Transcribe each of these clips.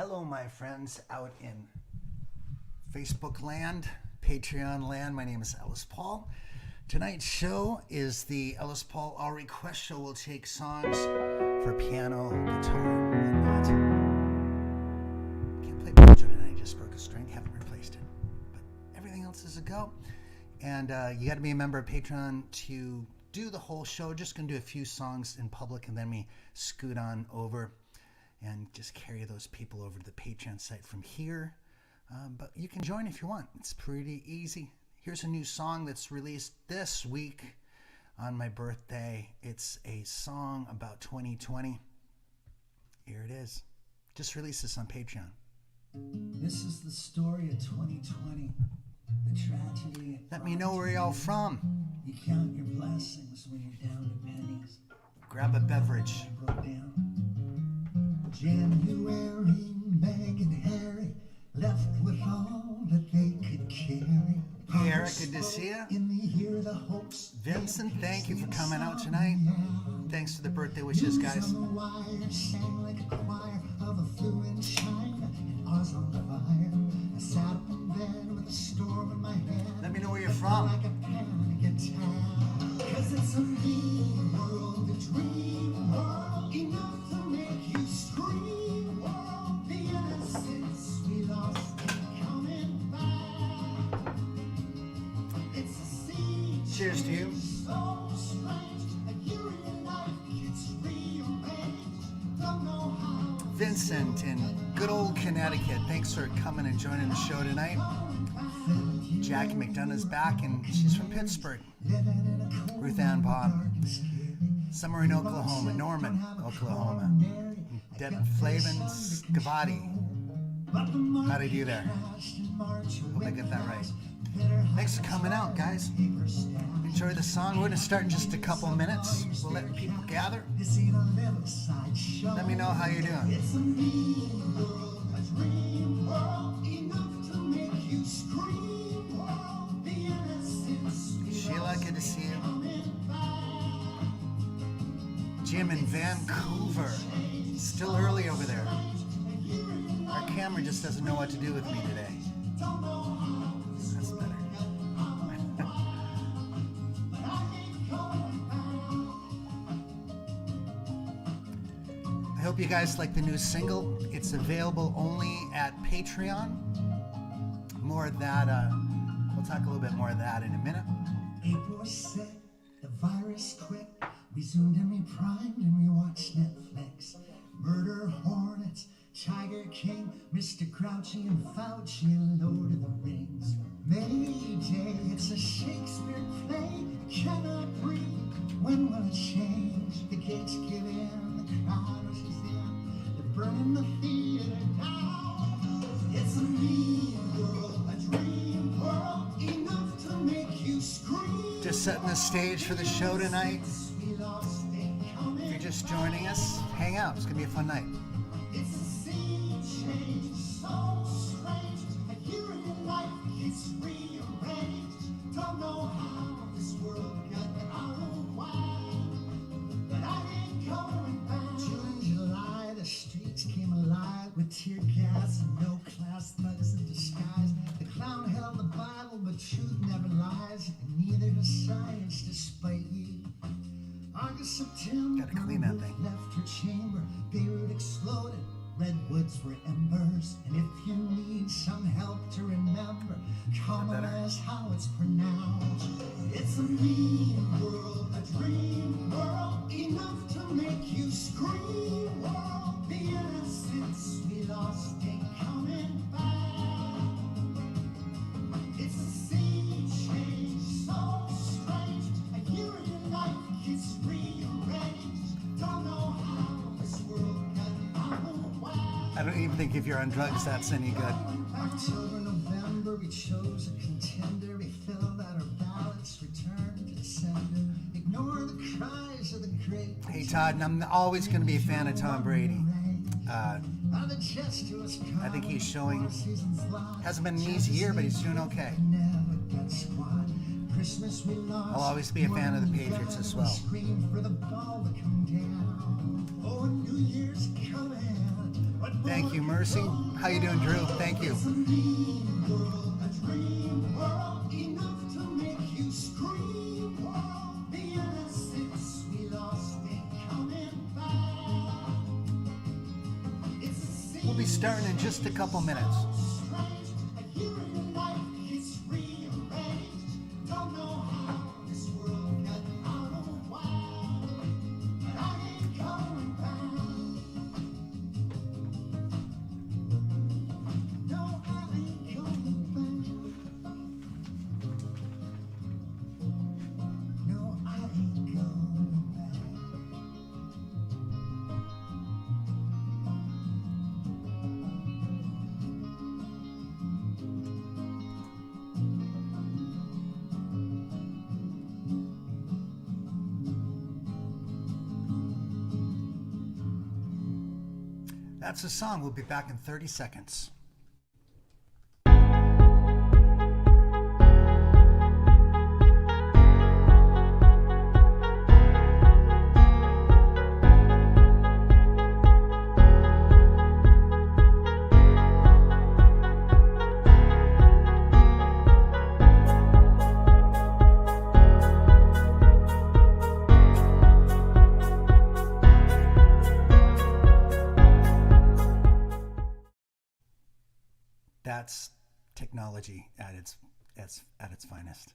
Hello, my friends out in Facebook land, Patreon land. My name is Ellis Paul. Tonight's show is the Ellis Paul All Request Show. We'll take songs for piano, guitar, and whatnot. Can't play banjo tonight. I just broke a string. Haven't replaced it. But everything else is a go. And you got to be a member of Patreon to do the whole show. Just going to do a few songs in public, and then we scoot on over and just carry those people over to the Patreon site from here. But you can join if you want. It's pretty easy. Here's a new song that's released this week on my birthday. It's a song about 2020. Here it is. Just released this on Patreon. This is the story of 2020. The tragedy. Let me know where y'all from. You count your blessings when you're down to pennies. Grab a beverage. I broke down. January, Meg and Harry left with all that they could carry. Hey, Eric, good to see you. In the year, the hopes. Vincent, thank you for coming out tonight. Thanks for the birthday wishes, guys. On the wire, sang like a choir of a flu in China, and Oz on fire. I sat up in bed with a storm in my head. Let me know where you're from. Like a panic attack. 'Cause it's a mean world, a dream world, enough to make you scream. World, the innocence we lost ain't coming back. It's a siege. Cheers to you. So strange, a year in your life gets rearranged. Don't know how. Vincent in good old Connecticut. Thanks for coming and joining the show tonight. Jackie McDonough's back, and she's from Pittsburgh. Ruth Ann Bob. Somewhere in Oklahoma. Norman, Oklahoma. Devin Flavin Scavati. How'd I do there? Hope I get that right. Thanks for coming out, guys. Enjoy the song. We're going to start in just a couple minutes. We'll let people gather. Let me know how you're doing. It's a mean world, a dream world, enough to make you scream. World, the innocence we Sheila, lost good to see you. coming back. Jim in Vancouver. Still early over there. Our camera just doesn't know what to do with me today. That's better. I hope you guys like the new single. It's available only at Patreon. More of that, we'll talk a little bit more of that in a minute. April was sick, the virus quit. We zoomed and we primed and we watched Netflix. Murder Hornets, Tiger King, Mr. Crouchy and Fauci and Lord of the Rings. Mayday, it's a Shakespeare play. Cannot breathe. When will it change? The gates give in, the crowd rushes in. They're burning the theater down. It's a mean world, a dream world, enough to make you scream. Just setting the stage for the show tonight. We lost it coming. If you're just joining us, hang out. It's going to be a fun night. It's a sea change, so strange. A year in your life gets rearranged. Don't know how this world got out of whack, but I ain't going back. June, July, the streets came alive with tear gas and no class thugs in disguise. The clown held the Bible, but truth never lies, and neither does science, despite you. August, September, Gotta clean that thing. left her chamber, Beirut exploded, redwoods were embers, and if you need some help to remember, Kamala is how it's pronounced. It's a mean world, a dream world, enough to make you scream. World, the innocence we lost ain't coming back. It's a sea change, so strange, a year in your life gets rearranged. Don't know how this world got out of whack. I don't even think if you're on drugs, that's any good. October, November, we chose a contender. We filled out our ballots, returned to sender. Ignore the cries of the great. Hey, Todd, and I'm always going to be a fan of Tom Brady. I think he's showing, hasn't been an easy year, but he's doing okay. I'll always be a fan of the Patriots as well. Scream for the ball to come down. Oh, New Year's coming. Thank you, Mercy. How you doing, Drew? Thank you. We'll be starting in just a couple minutes. That's the song. We'll be back in 30 seconds. That's technology at its finest.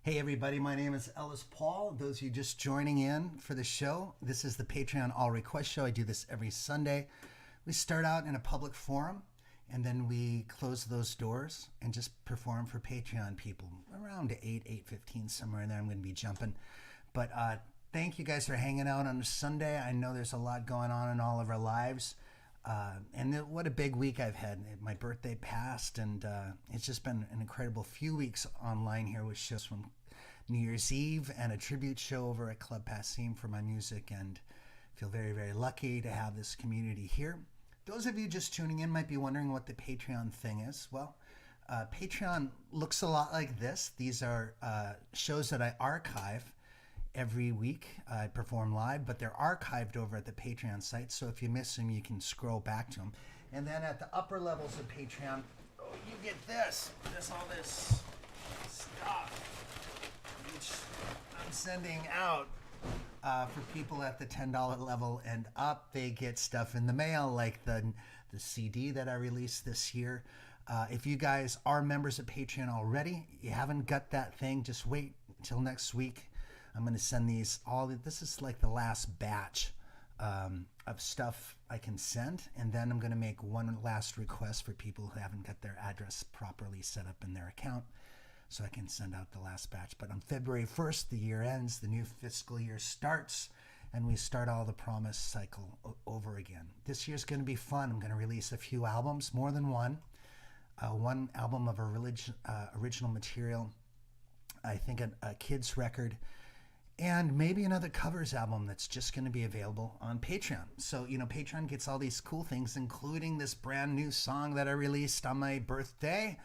Hey everybody, my name is Ellis Paul. Those of you just joining in for the show, this is the Patreon All Request Show. I do this every Sunday. We start out in a public forum and then we close those doors and just perform for Patreon people around 8:15, somewhere in there. I'm going to be jumping. But thank you guys for hanging out on a Sunday. I know there's a lot going on in all of our lives. And what a big week I've had. My birthday passed, and it's just been an incredible few weeks online here with shows from New Year's Eve and a tribute show over at Club Passim for my music, and feel very, very lucky to have this community here. Those of you just tuning in might be wondering what the Patreon thing is. Well, Patreon looks a lot like this. These are shows that I archive. Every week I perform live, but they're archived over at the Patreon site, so if you miss them, you can scroll back to them. And then at the upper levels of Patreon, you get all this stuff, which I'm sending out for people at the $10 level and up. They get stuff in the mail, like the CD that I released this year. If you guys are members of Patreon already, you haven't got that thing, just wait until next week. I'm going to send these this is like the last batch of stuff I can send, and then I'm going to make one last request for people who haven't got their address properly set up in their account, so I can send out the last batch. But on February 1st, the year ends, the new fiscal year starts, and we start all the promise cycle over again. This year's going to be fun. I'm going to release a few albums, more than one. One album of original material, I think a kid's record, and maybe another covers album that's just going to be available on Patreon. So, Patreon gets all these cool things, including this brand new song that I released on my birthday.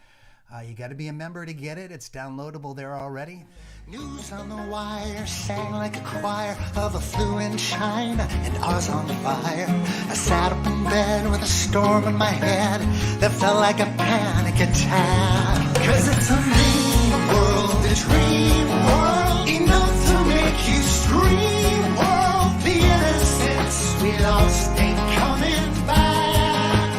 You got to be a member to get it. It's downloadable there already. News on the wire sang like a choir of a flu in China and Oz on fire. I sat up in bed with a storm in my head that felt like a panic attack. 'Cause it's a mean world, a dream world, enough to make you scream world. The innocence we lost ain't coming back.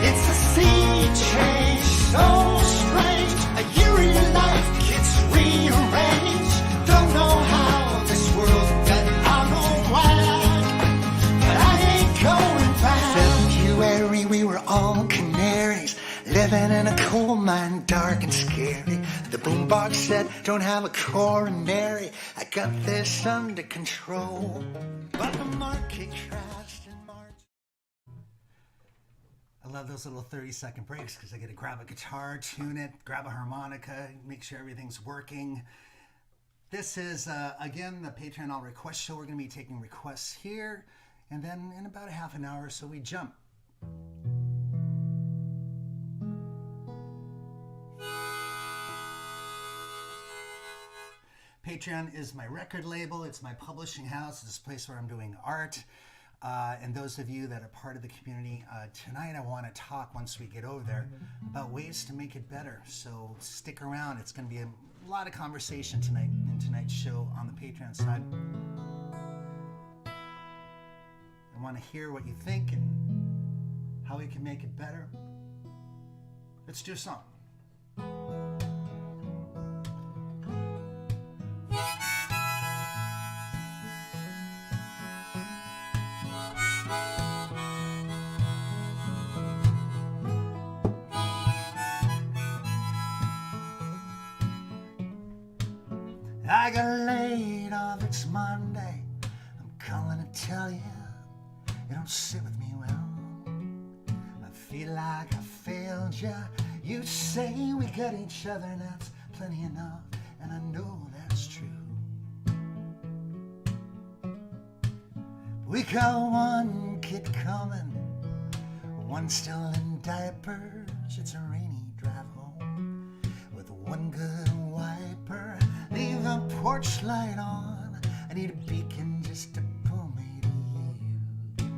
It's a sea change, so strange. A year in your life gets rearranged. Don't know how this world got out of whack, but I ain't going back. February, we were all canaries, living in a coal mine, dark and scary. The boombox said, don't have a coronary. I got this under control. But the market crashed in March. I love those little 30-second breaks because I get to grab a guitar, tune it, grab a harmonica, make sure everything's working. This is, again, the Patreon All Request Show. We're going to be taking requests here, and then in about a half an hour or so, we jump. Patreon is my record label. It's my publishing house. It's a place where I'm doing art. and those of you that are part of the community, tonight I want to talk, once we get over there, about ways to make it better. So stick around. It's going to be a lot of conversation tonight in tonight's show on the Patreon side. I want to hear what you think and how we can make it better. Let's do a song. I got laid off, it's Monday. I'm calling to tell you, it don't sit with me well. I feel like I failed you. You say we got each other and that's plenty enough, and I know that's true. We got one kid coming, one still in diapers. It's a rainy drive home with one good wiper. Leave the porch light on. I need a beacon just to pull me to you.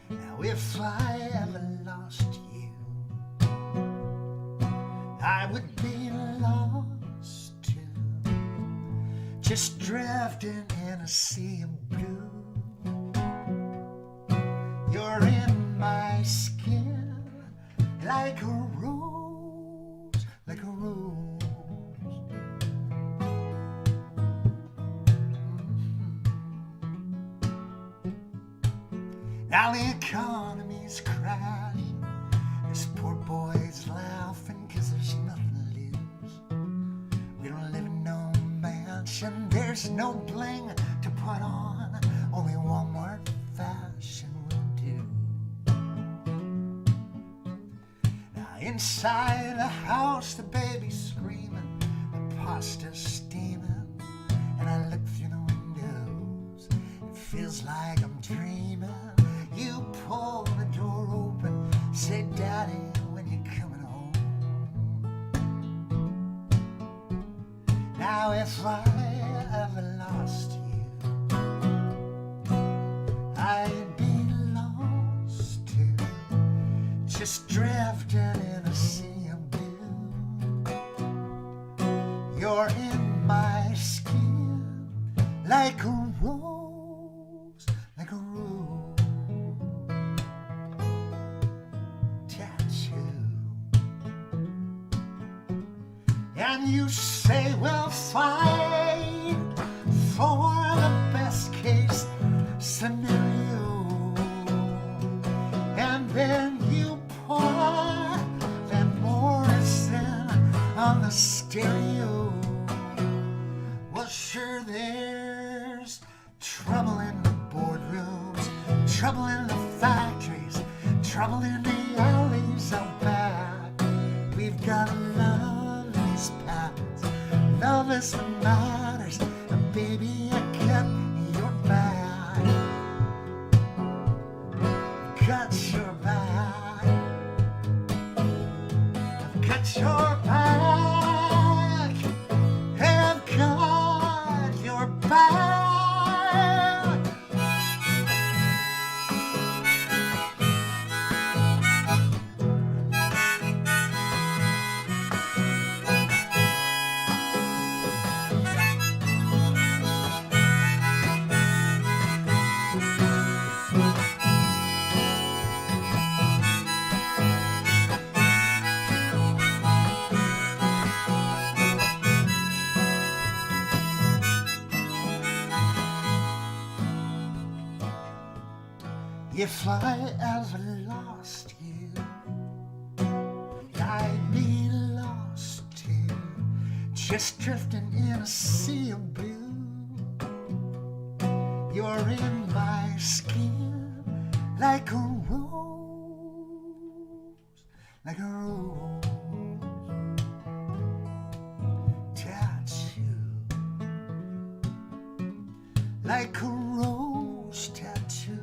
Now if I ever lost you, I would be lost too, just drifting in a sea of blue. You're in my skin like a rose, like a rose. Now the economy's crashing, this poor boy's laughing 'cause there's nothing to lose. We don't live in no mansion, there's no bling to put on, only Walmart fashion will do. Now inside the house the baby's screaming, the pasta's steaming, and I look through the windows, it feels like I'm dreaming. You pull the door open, say, Daddy, when you coming home? Now if I ever lost you, I'd be lost too, just drifting in a sea of blue. You're in my skin like a rose, like a rose. And you say we'll fight for the best case scenario, and then you pour Van Morrison on the stereo. Well, sure, there's trouble in the boardrooms, trouble in the factories, trouble in the alleys out back. We've got love. Love is what matters, and baby, I kept your back. Got your back. I've got your back. I've got your back. If I ever lost you, I'd be lost too, just drifting in a sea of blue. You're in my skin like a rose, like a rose. Tattoo, like a rose tattoo.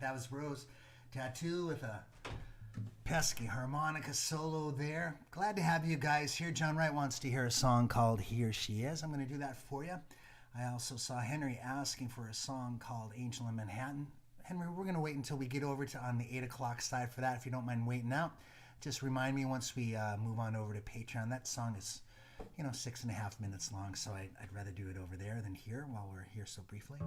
That was Rose Tattoo with a pesky harmonica solo there. Glad to have you guys here. John Wright wants to hear a song called Here She Is. I'm going to do that for you. I also saw Henry asking for a song called Angel in Manhattan. Henry, we're going to wait until we get over to on the 8 o'clock side for that, if you don't mind waiting out. Just remind me once we move on over to Patreon. That song is, 6.5 minutes long, so I'd rather do it over there than here while we're here so briefly.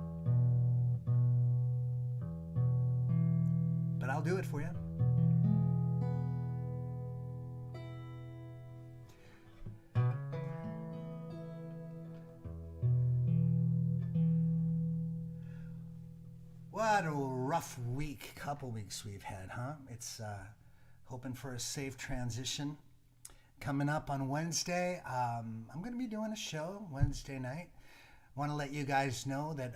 But I'll do it for you. What a rough couple weeks we've had, huh? It's hoping for a safe transition. Coming up on Wednesday, I'm going to be doing a show Wednesday night. Want to let you guys know that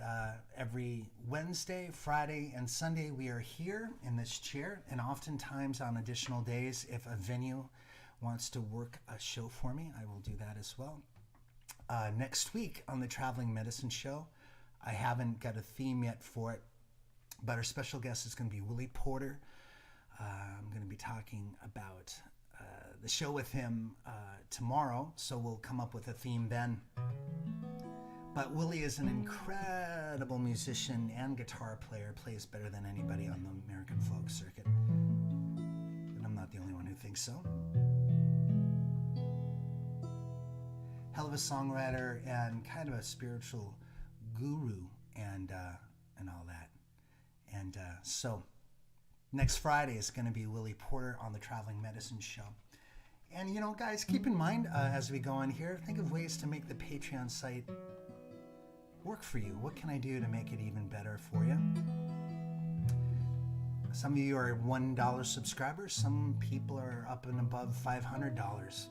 every Wednesday, Friday, and Sunday we are here in this chair, and oftentimes on additional days, if a venue wants to work a show for me, I will do that as well. Next week on the Traveling Medicine Show, I haven't got a theme yet for it, but our special guest is going to be Willie Porter. I'm going to be talking about the show with him tomorrow, so we'll come up with a theme then. But Willie is an incredible musician and guitar player, plays better than anybody on the American folk circuit. And I'm not the only one who thinks so. Hell of a songwriter and kind of a spiritual guru and all that. And so next Friday is going to be Willie Porter on the Traveling Medicine Show. And, guys, keep in mind as we go on here, think of ways to make the Patreon site work for you. What can I do to make it even better for you? Some of you are $1 subscribers. Some people are up and above $500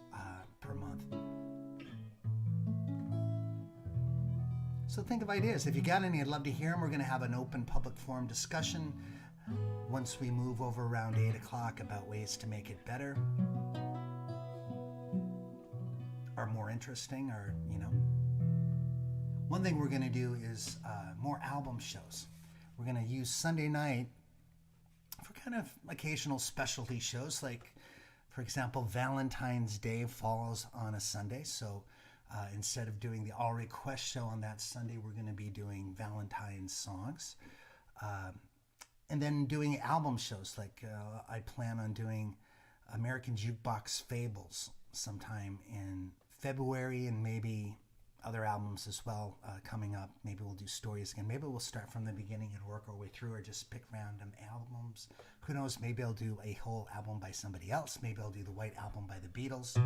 per month. So think of ideas. If you got any, I'd love to hear them. We're going to have an open public forum discussion once we move over around 8 o'clock about ways to make it better or more interesting, or, One thing we're going to do is more album shows. We're going to use Sunday night for kind of occasional specialty shows, like, for example, Valentine's Day falls on a Sunday, so instead of doing the All Request show on that Sunday, we're going to be doing Valentine's songs. And then doing album shows, like I plan on doing American Jukebox Fables sometime in February, and maybe other albums as well coming up. Maybe we'll do stories again. Maybe we'll start from the beginning and work our way through, or just pick random albums. Who knows? Maybe I'll do a whole album by somebody else. Maybe I'll do the White Album by the Beatles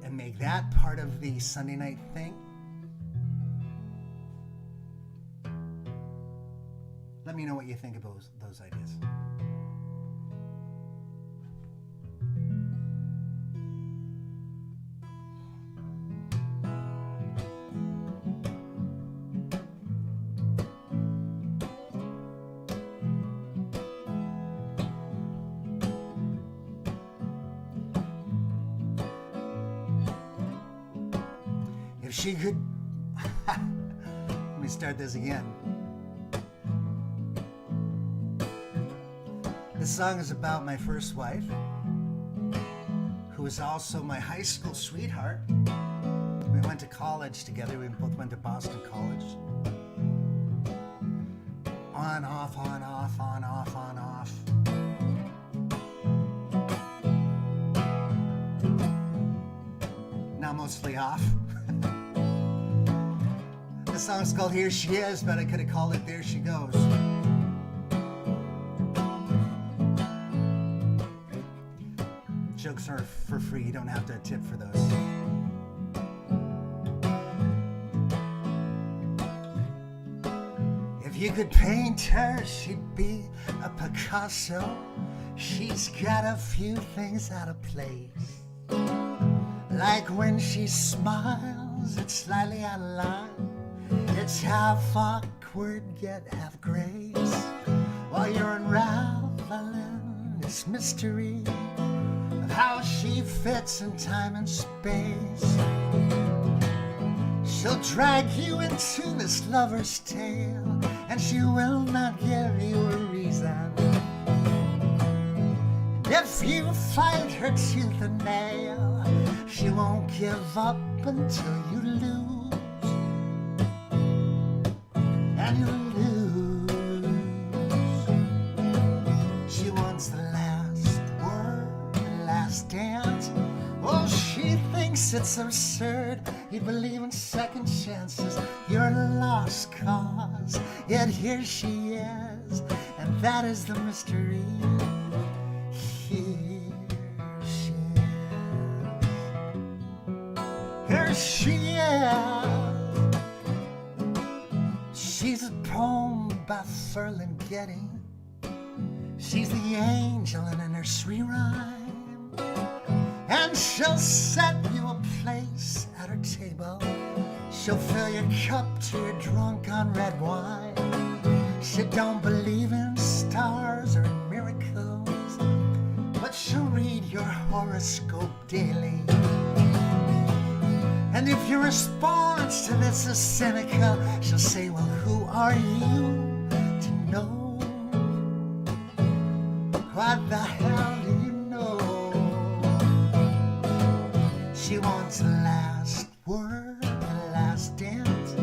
and make that part of the Sunday night thing. Let me know what you think about those ideas. If she could... Let me start this again. This song is about my first wife, who was also my high school sweetheart. We went to college together. We both went to Boston College. On, off, on, off, on, off, on, off. Now mostly off. The song's called Here She Is, but I could have called it There She Goes. Jokes are for free. You don't have to tip for those. If you could paint her, she'd be a Picasso. She's got a few things out of place. Like when she smiles, it's slightly out of line. It's half awkward, yet half grace. While you're unraveling this mystery of how she fits in time and space, she'll drag you into this lover's tale and she will not give you a reason. If you fight her tooth and nail, she won't give up until you lose. And you lose. She wants the last word, the last dance. Oh, she thinks it's absurd. You believe in second chances. You're a lost cause. Yet here she is, and that is the mystery. Here she is. She's a poem by Ferlinghetti. She's the angel in a nursery rhyme, and she'll set you a place at her table. She'll fill your cup till you're drunk on red wine. She don't believe in stars or in miracles, but she'll read your horoscope daily. And if your response to this is cynical, she'll say, well, who are you to know? What the hell do you know? She wants the last word, the last dance.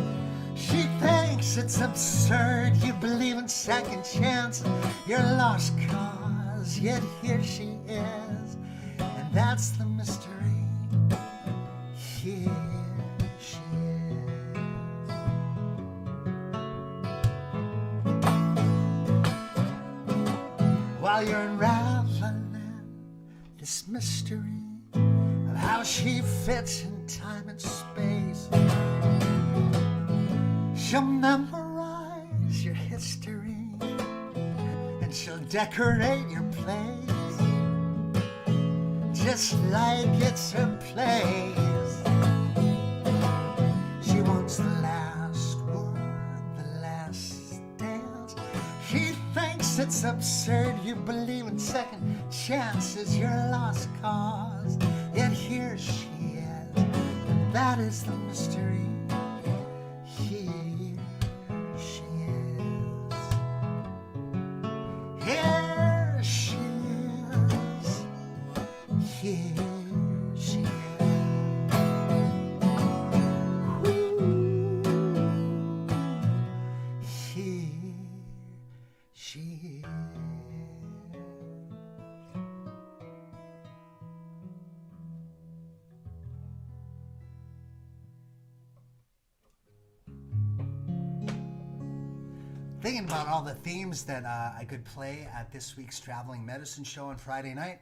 She thinks it's absurd. You believe in second chances. You're a lost cause, yet here she is. And that's the mystery. Here she is. While you're unraveling this mystery of how she fits in time and space, she'll memorize your history and she'll decorate your place just like it's her place. She wants the last word, the last dance. She thinks it's absurd. You believe in second chances. You're a lost cause. Yet here she is, and that is the mystery. Here she is. Here she is. Here she is. Thinking about all the themes that I could play at this week's Traveling Medicine Show on Friday night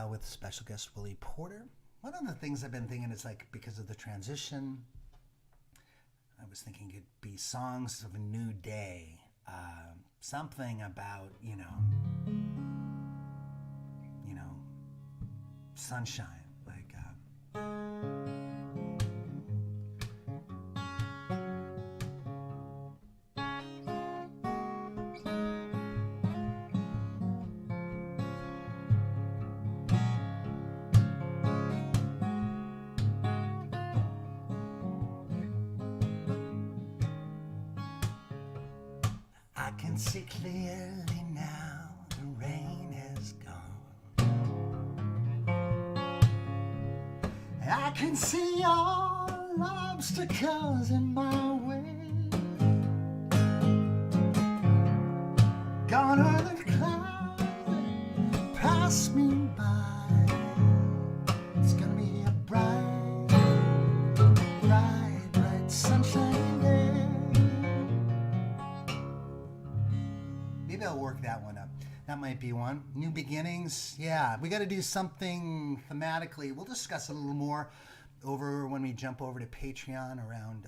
with special guest Willie Porter. One of the things I've been thinking is, like, because of the transition, I was thinking it'd be songs of a new day, something about, you know, sunshine, like. I can see clearly now the rain is gone. I can see all obstacles in my way. Gone are the clouds that pass me by. It's gonna be a bright, bright, bright sunshine day. Maybe I'll work that one up. That might be one. New beginnings. Yeah, we got to do something thematically. We'll discuss it a little more over when we jump over to Patreon around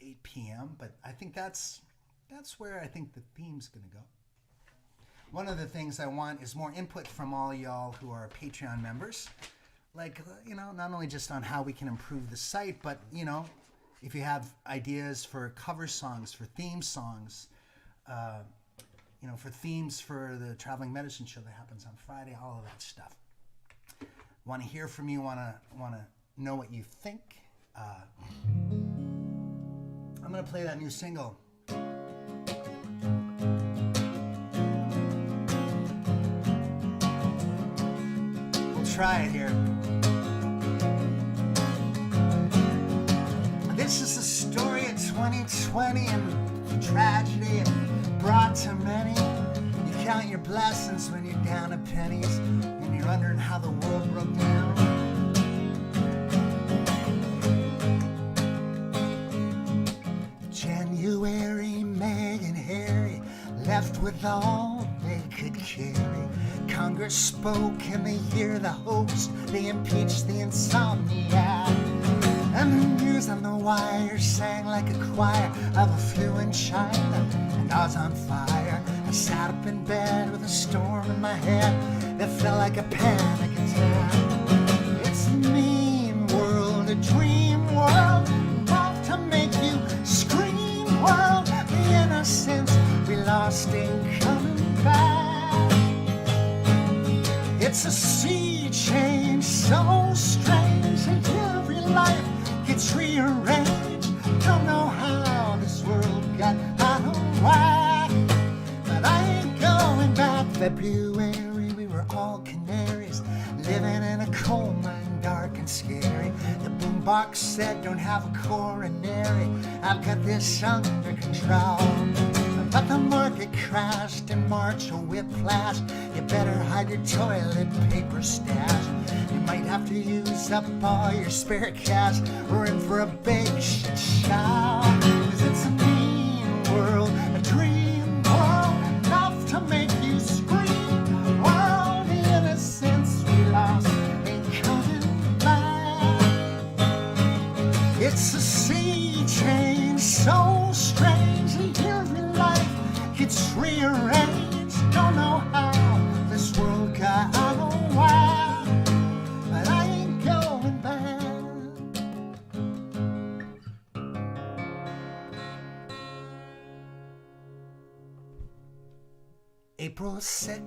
8 p.m. But I think that's where I think the theme's going to go. One of the things I want is more input from all y'all who are Patreon members. Like, not only just on how we can improve the site, but, if you have ideas for cover songs, for theme songs, for themes for the Traveling Medicine Show that happens on Friday, all of that stuff. Want to hear from you, want to know what you think. I'm going to play that new single try it here. This is the story of 2020 and the tragedy it brought to many. You count your blessings when you're down to pennies and you're wondering how the world broke down. January, May and Harry left with all they could carry. Congress spoke and they hear the hoax. They impeached the insomniac. And the news on the wire sang like a choir of a flu in China. And I was on fire. I sat up in bed with a storm in my head that felt like a panic attack. It's a mean world, a dream world, enough to make you scream world. The innocence we lost ain't coming back. It's a sea change so strange, and every life gets rearranged. Don't know how this world got out of whack, but I ain't going back. February, we were all canaries, living in a coal mine, dark and scary. The boombox said, don't have a coronary, I've got this under control. But the market crashed in March, a whiplash. You better hide your toilet paper stash. You might have to use up all your spare cash. We're in for a big shit show. 'Cause it's a mean world, a dream world, enough to make you scream. World, the innocence we lost ain't coming back. It's a sea change so strange, and every life gets rearranged. Don't know how this world got out of whack, but I ain't going back. April was sick,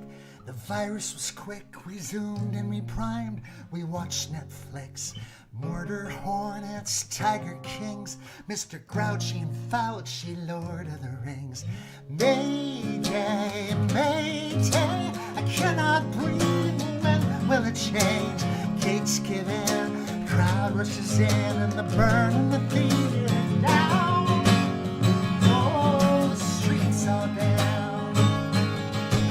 the virus was quick. We zoomed and we primed, we watched Netflix. Mortar hornets, tiger kings, Mr. Grouchy and Fauci, Lord of the Rings. Mayday, Mayday, I cannot breathe. When will it change? Gates give in, crowd rushes in, and the burn in the theater down. Oh, the streets are down.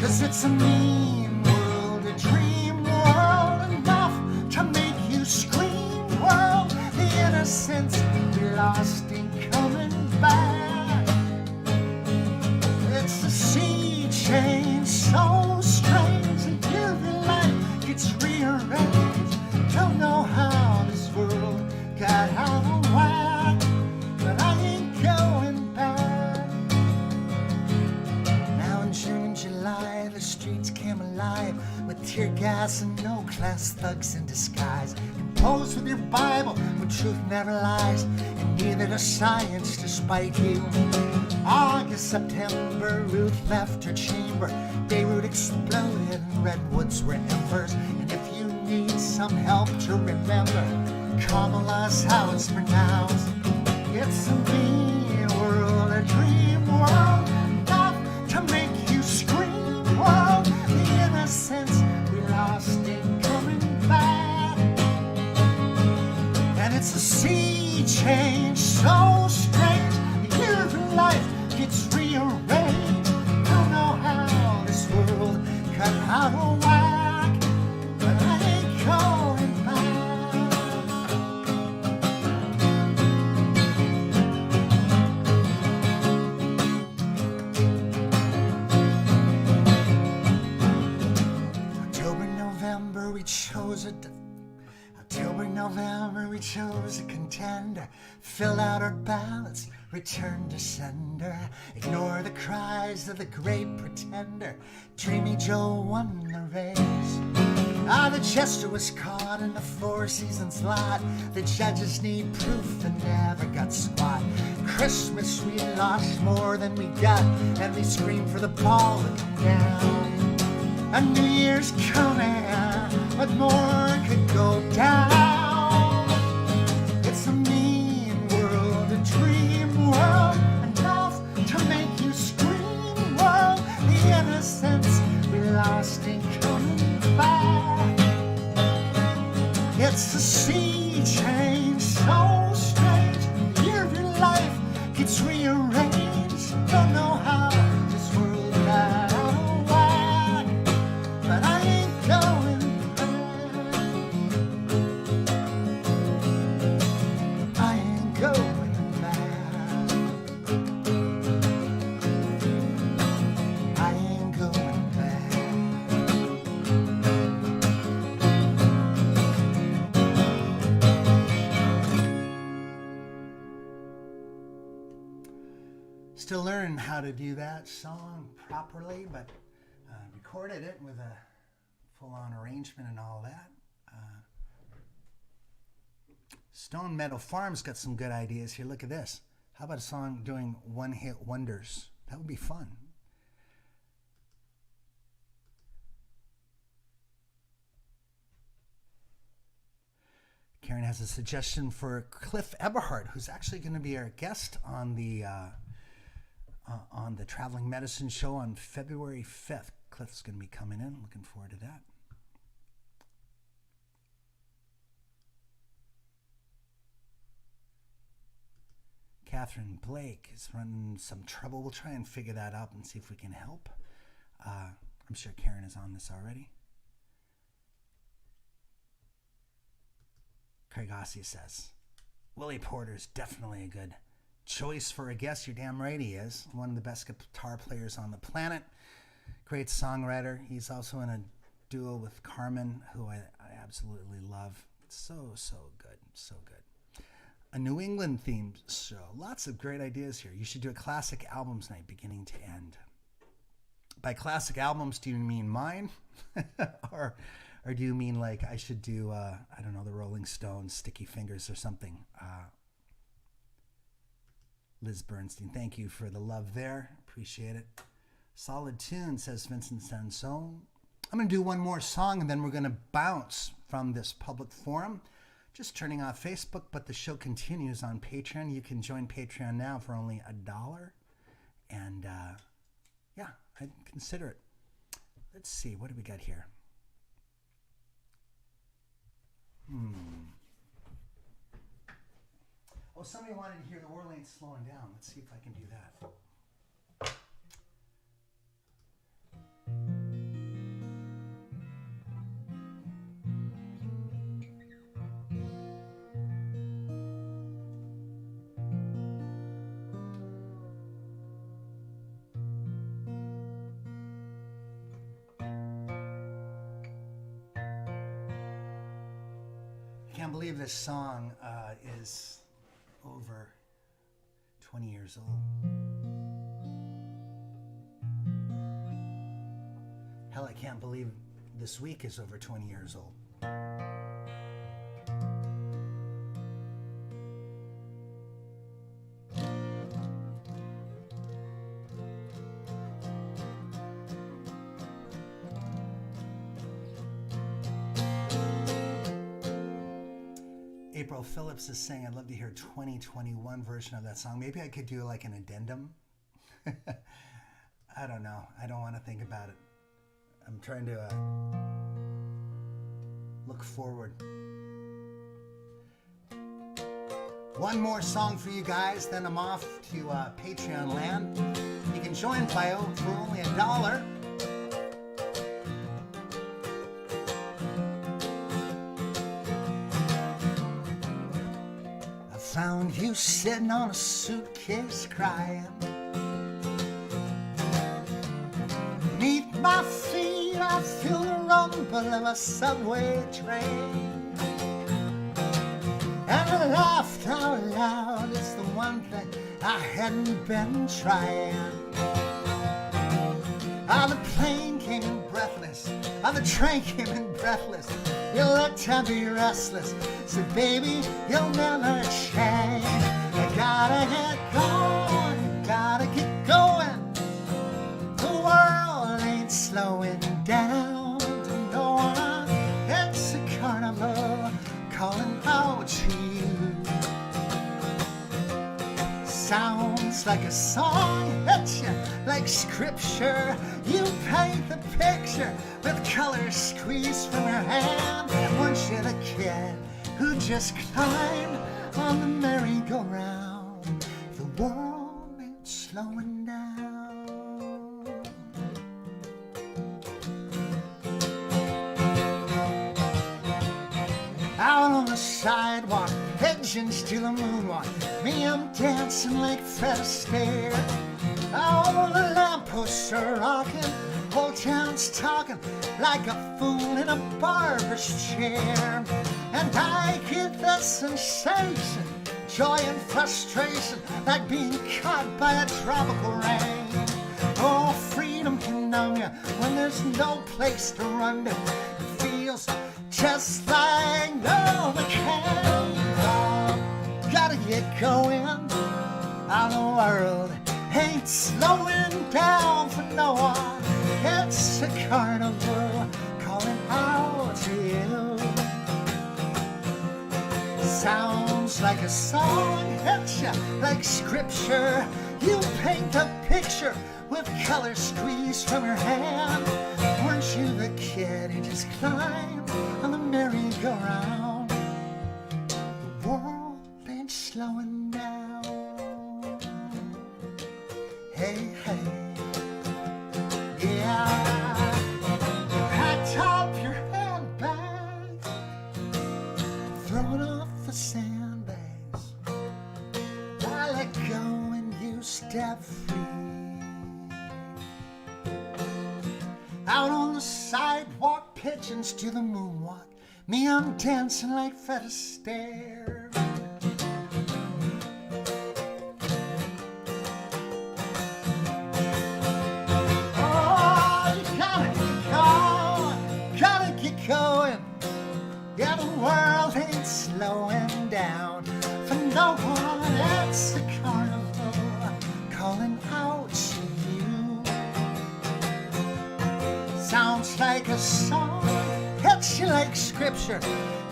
'Cause it's a mean world, a dream world, enough to make you scream. World, the innocence we lost ain't coming back. It's a sea change so strange, and every life gets rearranged. Don't know how this world got out of whack, but I ain't going back. Now in June and July, the streets came alive with tear gas and no-class thugs in disguise. Pose with your Bible, but truth never lies, and neither does science despite you. August, September, Ruth left her chamber. Beirut exploded and redwoods were embers. And if you need some help to remember, Kamala's how it's pronounced. It's a mean world, a dream world, enough to make you scream. World, the innocence we lost ain't coming back. And it's a sea change so strange, every life gets rearranged. Don't know how this world got out of whack, but I ain't going back. October, November, we chose a contender. Fill out our ballots, return to sender. Ignore the cries of the great pretender. Dreamy Joe won the race. The jester was caught in the Four Seasons lot. The judges need proof and never got squat. Christmas we lost more than we got, and we screamed for the ball to come down. A New Year's coming, but more could go down. It's a mean world, a dream world, enough to make you scream. World, the innocence we lost ain't coming back. It's a sea change so strange. The year of your life gets rearranged. Don't know how this world got out of whack, but I ain't going back. I ain't going back. I ain't going back. Still learning how to do that song properly, but recorded it with a full-on arrangement and all that. Stone Meadow Farm's got some good ideas here. Look at this. How about a song doing one-hit wonders? That would be fun. Karen has a suggestion for Cliff Eberhardt, who's actually going to be our guest on the Traveling Medicine Show on February 5th. Cliff's going to be coming in. Looking forward to that. Catherine Blake is running some trouble. We'll try and figure that out and see if we can help. I'm sure Karen is on this already. Craig Ossie says, Willie Porter's definitely a good choice for a guest. You're damn right he is. One of the best guitar players on the planet. Great songwriter. He's also in a duo with Carmen, who I absolutely love. So good. So good. A New England themed show. Lots of great ideas here. You should do a classic albums night beginning to end. By classic albums, do you mean mine? or do you mean like I should do, I don't know, the Rolling Stones, Sticky Fingers or something? Liz Bernstein, thank you for the love there. Appreciate it. Solid tune, says Vincent Sansone. I'm going to do one more song and then we're going to bounce from this public forum. Just turning off Facebook, but the show continues on Patreon. You can join Patreon now for only $1. And yeah, I'd consider it. Let's see, what do we got here? Oh, somebody wanted to hear the Orleans slowing down. Let's see if I can do that. I can't believe this song is over 20 years old. Hell, I can't believe this week is over 20 years old. April Phillips is saying, I'd love to hear 2021 version of that song. Maybe I could do like an addendum. I don't know. I don't want to think about it. I'm trying to look forward. One more song for you guys, then I'm off to Patreon land. You can join Bio for only $1. Found you sitting on a suitcase crying. Beneath my feet I feel the rumble of a subway train. And I laughed out loud, it's the one thing I hadn't been trying. The plane came in breathless, the train came in breathless. You looked to be restless, said baby, you'll never change. You gotta get going, you gotta get going. The world ain't slowing down to no one. It's a carnival calling out to you. Sounds like a song, hits you like scripture. You paint the picture with colors squeezed from your hand. And once you're the kid, just climb on the merry-go-round. The world ain't slowing down. Out on the sidewalk, pigeons to the moonwalk. Me, I'm dancing like Fred Astaire. All the lampposts are rocking, whole town's talking like a fool in a barber's chair. And I get the sensation, joy and frustration, like being caught by a tropical rain. Oh, freedom can numb you when there's no place to run to. It feels just like Novocaine. Oh, gotta get going. Our world ain't slowing down for no one. It's a carnival calling out to you. Sounds like a song, hits ya like scripture. You paint a picture with color squeezed from your hand. Weren't you the kid who just climbed on the merry-go-round? The world ain't slowing down. Hey, hey, yeah. You packed up your handbag, throwing off the sandbags. I let go and you step free. Out on the sidewalk, pigeons to the moonwalk. Me, I'm dancing like Fred Astaire. Oh, you gotta get going. Yeah, the world ain't slowing down for no one. It's the carnival calling out to you. Sounds like a song, hits you like scripture.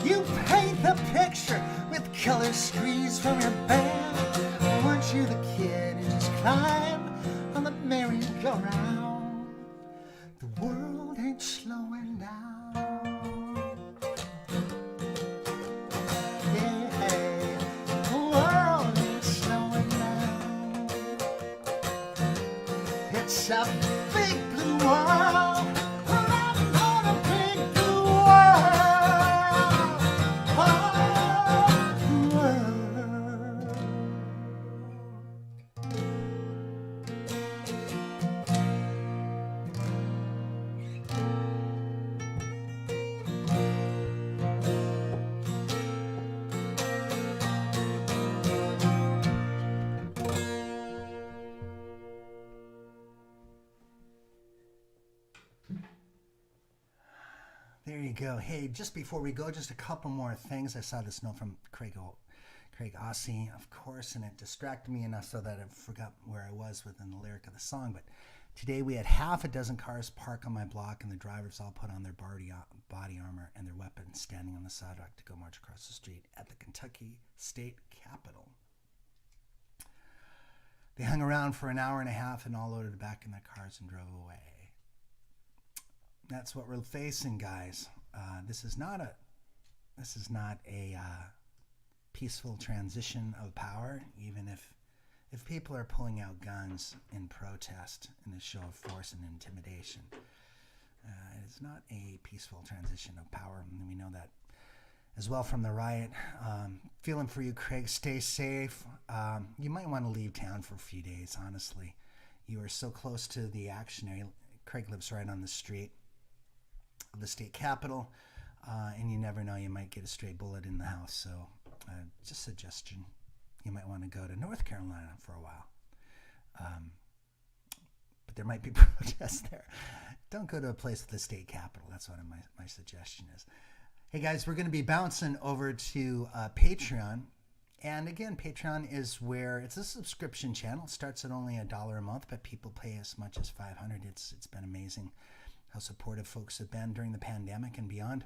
You paint the picture with color squeezed from your band. Weren't you the kid who just climbed on the merry-go-round? The world ain't slowing down. Yeah, the world ain't slowing down. It's a big blue world. There you go. Hey, just before we go, just a couple more things. I saw this note from Craig Ossie, of course, and it distracted me enough so that I forgot where I was within the lyric of the song. But today we had half a dozen cars park on my block, and the drivers all put on their body armor and their weapons, standing on the sidewalk to go march across the street at the Kentucky State Capitol. They hung around for an hour and a half and all loaded back in their cars and drove away. That's what we're facing, guys. This is not a peaceful transition of power, even if people are pulling out guns in protest in a show of force and intimidation. It's not a peaceful transition of power, and we know that as well from the riot. Feeling for you, Craig. Stay safe. You might want to leave town for a few days, honestly. You are so close to the action area. Craig lives right on the street of the state capitol, and you never know, you might get a stray bullet in the house. So just a suggestion, you might want to go to North Carolina for a while, but there might be protests there. Don't go to a place with the state capitol. That's what my suggestion is. Hey guys, we're going to be bouncing over to Patreon. And again, Patreon is where it's a subscription channel. It starts at only $1 a month, but people pay as much as $500. It's been amazing how supportive folks have been during the pandemic and beyond.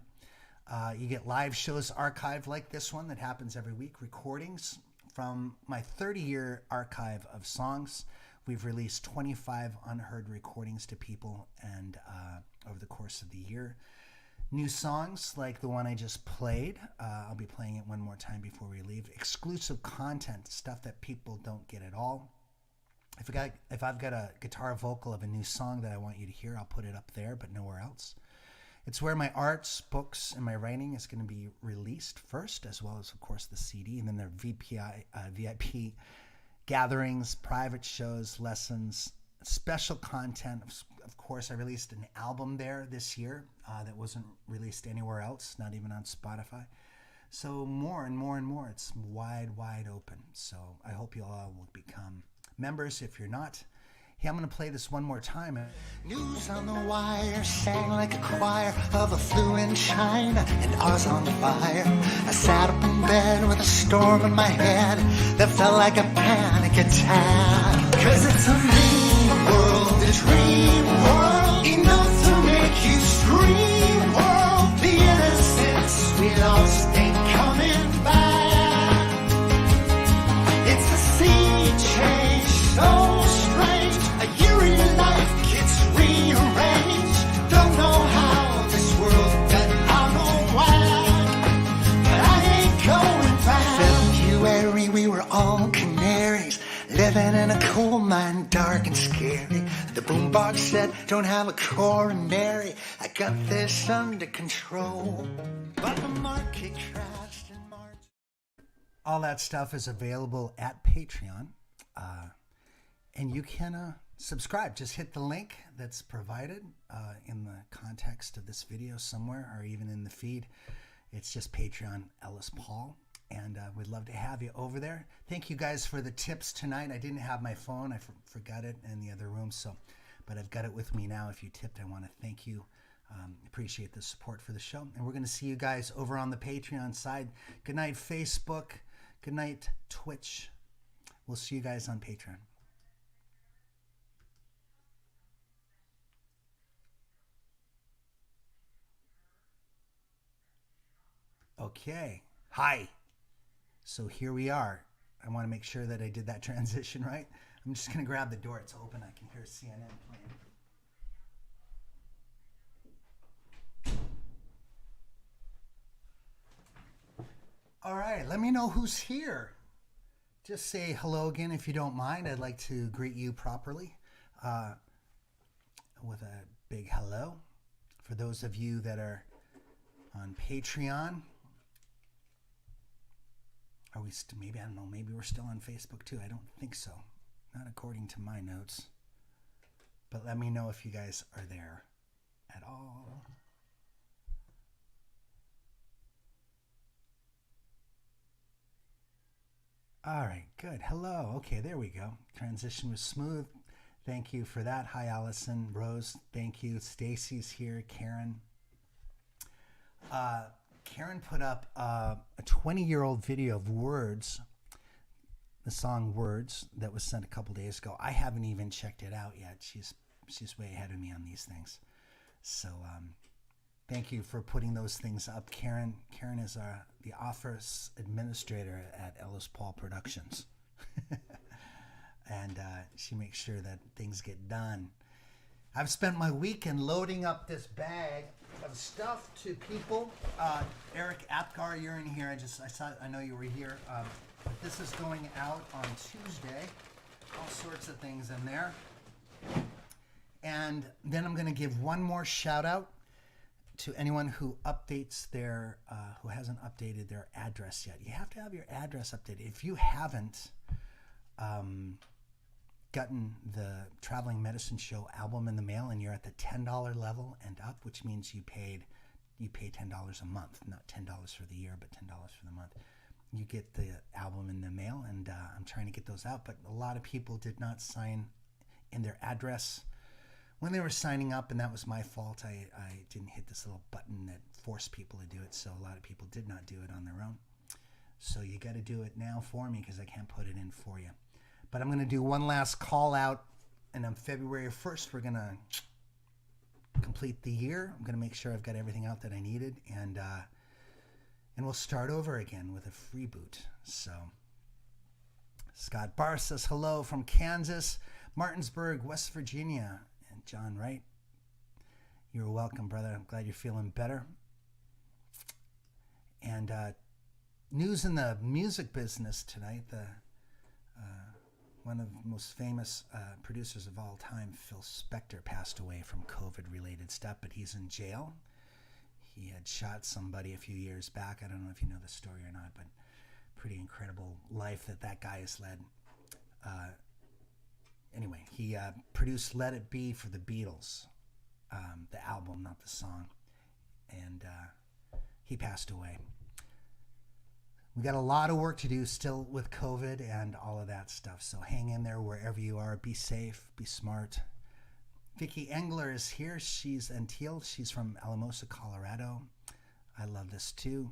You get live shows archived like this one that happens every week, recordings from my 30-year archive of songs. We've released 25 unheard recordings to people and over the course of the year. new songs like the one I just played. I'll be playing it one more time before we leave. Exclusive content, stuff that people don't get at all. If I've got a guitar vocal of a new song that I want you to hear, I'll put it up there, but nowhere else. It's where my arts, books, and my writing is going to be released first, as well as, of course, the CD. And then there are VIP gatherings, private shows, lessons, special content. Of course, I released an album there this year that wasn't released anywhere else, not even on Spotify. So more and more and more. It's wide, wide open. So I hope you all will become members if you're not. Hey, I'm going to play this one more time. News on the wire sang like a choir of a flu in China and Oz on fire. I sat up in bed with a storm in my head that felt like a panic attack. 'Cause it's a mean world, a dream world, enough to make you scream world. The innocence we lost ain't coming back. It's a sea change, so strange. A year in your life gets rearranged. Don't know how this world got out of whack, but I ain't going back. February, we were all canaries, living in a coal mine, dark and scary. The boombox said, don't have a coronary. I got this under control, but the market crashed in March. All that stuff is available at Patreon. And you can subscribe. Just hit the link that's provided in the context of this video somewhere, or even in the feed. It's just Patreon Ellis Paul. And we'd love to have you over there. Thank you guys for the tips tonight. I didn't have my phone. I forgot it in the other room. But I've got it with me now. If you tipped, I want to thank you. Appreciate the support for the show. And we're going to see you guys over on the Patreon side. Good night, Facebook. Good night, Twitch. We'll see you guys on Patreon. Okay. Hi. So here we are. I want to make sure that I did that transition right. I'm just going to grab the door. It's open. I can hear CNN playing. All right. Let me know who's here. Just say hello again if you don't mind. I'd like to greet you properly with a big hello. For those of you that are on Patreon, are we maybe, I don't know, maybe we're still on Facebook too. I don't think so. Not according to my notes. But let me know if you guys are there at all. All right, good. Hello. Okay, there we go. Transition was smooth. Thank you for that. Hi, Allison. Rose, thank you. Stacy's here. Karen. Karen put up a 20-year-old video of Words, the song Words, that was sent a couple days ago. I haven't even checked it out yet. She's way ahead of me on these things. So thank you for putting those things up, Karen. Karen is the office administrator at Ellis Paul Productions. And she makes sure that things get done. I've spent my weekend loading up this bag of stuff to people. Eric Apgar, you're in here. I know you were here. But this is going out on Tuesday. All sorts of things in there. And then I'm going to give one more shout out to anyone who updates their, who hasn't updated their address yet. You have to have your address updated. If you haven't gotten the Traveling Medicine Show album in the mail and you're at the $10 level and up, which means you pay $10 a month, not $10 for the year, but $10 for the month. You get the album in the mail, and I'm trying to get those out, but a lot of people did not sign in their address when they were signing up, and that was my fault. I didn't hit this little button that forced people to do it, so a lot of people did not do it on their own. So you got to do it now for me because I can't put it in for you. But I'm going to do one last call out, and on February 1st, we're going to complete the year. I'm going to make sure I've got everything out that I needed, and we'll start over again with a free boot. So Scott Barr says hello from Kansas, Martinsburg, West Virginia, and John Wright. You're welcome, brother. I'm glad you're feeling better. And news in the music business tonight, one of the most famous producers of all time, Phil Spector, passed away from COVID-related stuff, but he's in jail. He had shot somebody a few years back. I don't know if you know the story or not, but pretty incredible life that guy has led. Anyway, he produced Let It Be for the Beatles, the album, not the song. And he passed away. We got a lot of work to do still with COVID and all of that stuff. So hang in there wherever you are. Be safe. Be smart. Vicki Engler is here. She's from Alamosa, Colorado. I love this too.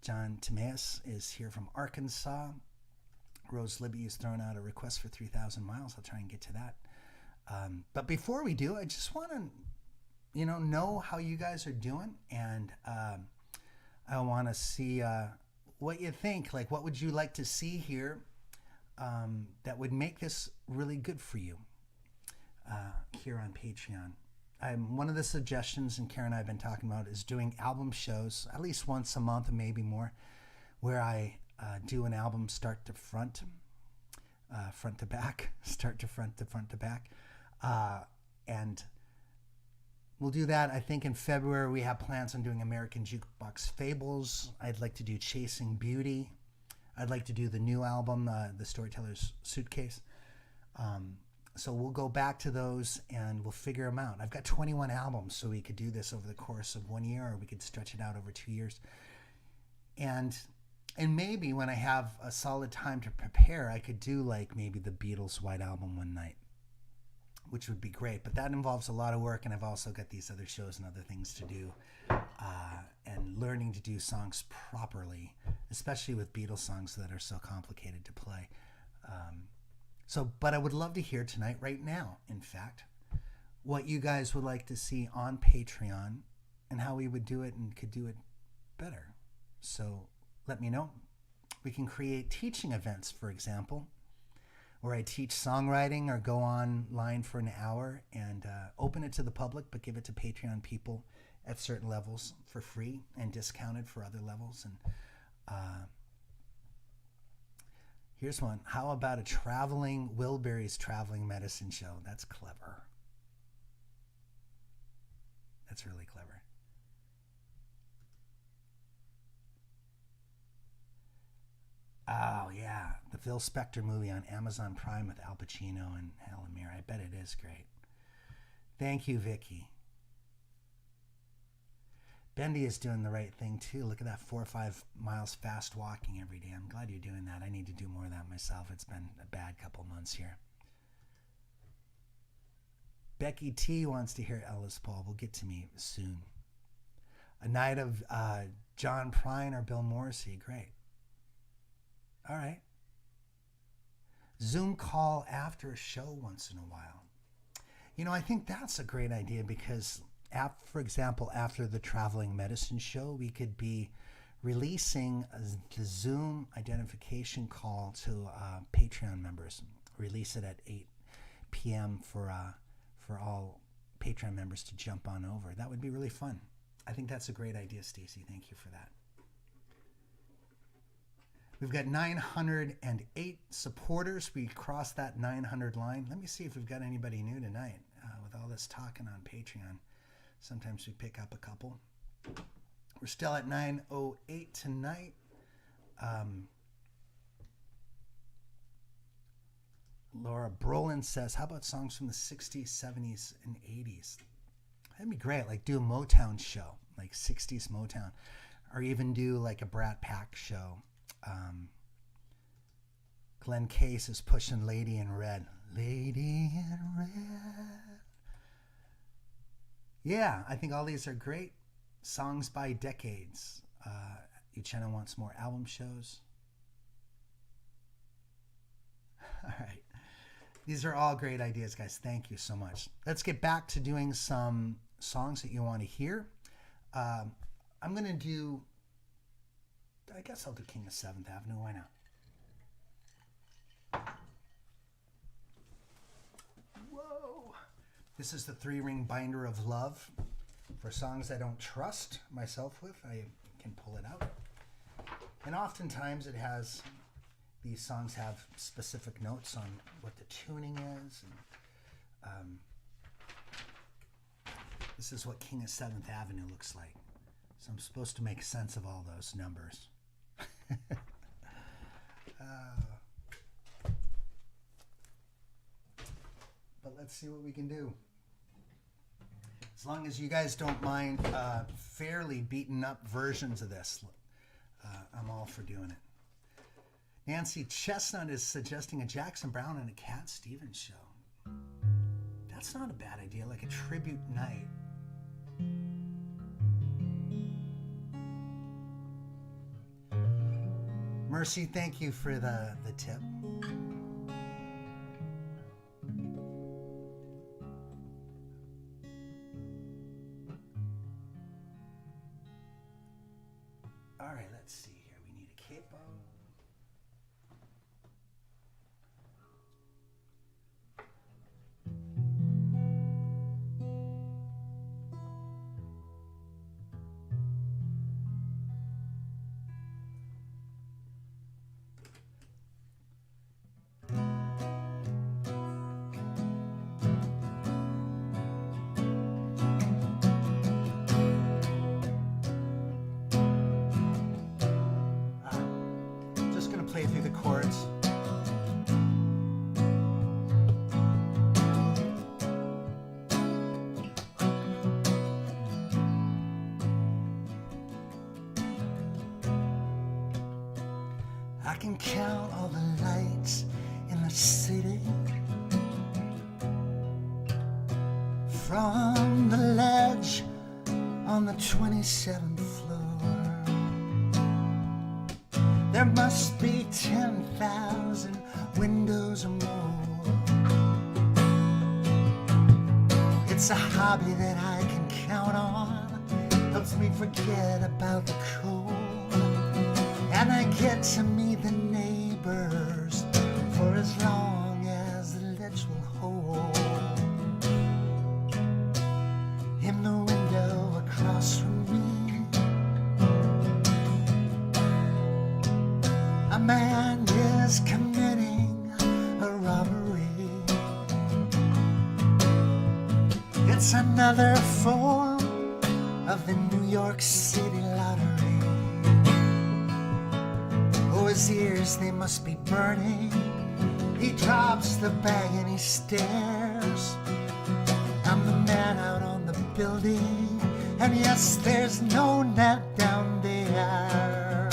John Timaeus is here from Arkansas. Rose Libby has thrown out a request for 3,000 miles. I'll try and get to that. But before we do, I just want to, know how you guys are doing. And I want to see what you think. Like, what would you like to see here that would make this really good for you here on Patreon? One of the suggestions, and Karen and I have been talking about, is doing album shows at least once a month, and maybe more, where I do an album start to front, front to back, start to front to front to back. And we'll do that. I think in February we have plans on doing American Jukebox Fables. I'd like to do Chasing Beauty. I'd like to do the new album, The Storyteller's Suitcase. So we'll go back to those and we'll figure them out. I've got 21 albums, so we could do this over the course of 1 year, or we could stretch it out over 2 years. And maybe when I have a solid time to prepare, I could do like maybe the Beatles' White Album one night, which would be great. But that involves a lot of work, and I've also got these other shows and other things to do, and learning to do songs properly, especially with Beatles songs that are so complicated to play. But I would love to hear tonight, right now, in fact, what you guys would like to see on Patreon and how we would do it and could do it better. So let me know. We can create teaching events, for example, where I teach songwriting or go online for an hour and open it to the public, but give it to Patreon people at certain levels for free and discounted for other levels. And here's one. How about a Wilburys traveling medicine show? That's clever. That's really clever. Oh, yeah. The Phil Spector movie on Amazon Prime with Al Pacino and Helen Mirren. I bet it is great. Thank you, Vicky. Bendy is doing the right thing, too. Look at that, 4 or 5 miles fast walking every day. I'm glad you're doing that. I need to do more of that myself. It's been a bad couple months here. Becky T wants to hear Ellis Paul. Will get to me soon. A night of John Prine or Bill Morrissey. Great. All right. Zoom call after a show once in a while. I think that's a great idea because, for example, after the traveling medicine show, we could be releasing the Zoom identification call to Patreon members. Release it at 8 p.m. for all Patreon members to jump on over. That would be really fun. I think that's a great idea, Stacey. Thank you for that. We've got 908 supporters. We crossed that 900 line. Let me see if we've got anybody new tonight. With all this talking on Patreon, sometimes we pick up a couple. We're still at 908 tonight. Laura Brolin says, how about songs from the 60s, 70s, and 80s? That'd be great. Like do a Motown show, like 60s Motown. Or even do like a Brat Pack show. Glenn Case is pushing Lady in Red. Lady in Red. Yeah, I think all these are great songs by decades. Uchenna wants more album shows. All right. These are all great ideas, guys. Thank you so much. Let's get back to doing some songs that you want to hear. I'm going to do... I guess I'll do King of 7th Avenue. Why not? Whoa. This is the 3-ring binder of love for songs I don't trust myself with. I can pull it out. And oftentimes these songs have specific notes on what the tuning is. And this is what King of 7th Avenue looks like. So I'm supposed to make sense of all those numbers. But let's see what we can do. As long as you guys don't mind fairly beaten up versions of this, I'm all for doing it. Nancy Chestnut is suggesting a Jackson Browne and a Cat Stevens show. That's not a bad idea, like a tribute night. Mercy, thank you for the tip. All right, let's see here. We need a capo. Play through the chords. I can count all the lights in the city from the ledge on the 27th floor. There must be 10,000 windows or more. It's a hobby that I can count on. Helps me forget about the cold. And I get to meet the neighbors for as long as the ledge will hold. In the window across from me, a man is committing a robbery. It's another form of the New York City lottery. Oh, his ears, they must be burning. He drops the bag and he stares. I'm the man out on the building, and yes, there's no net down there.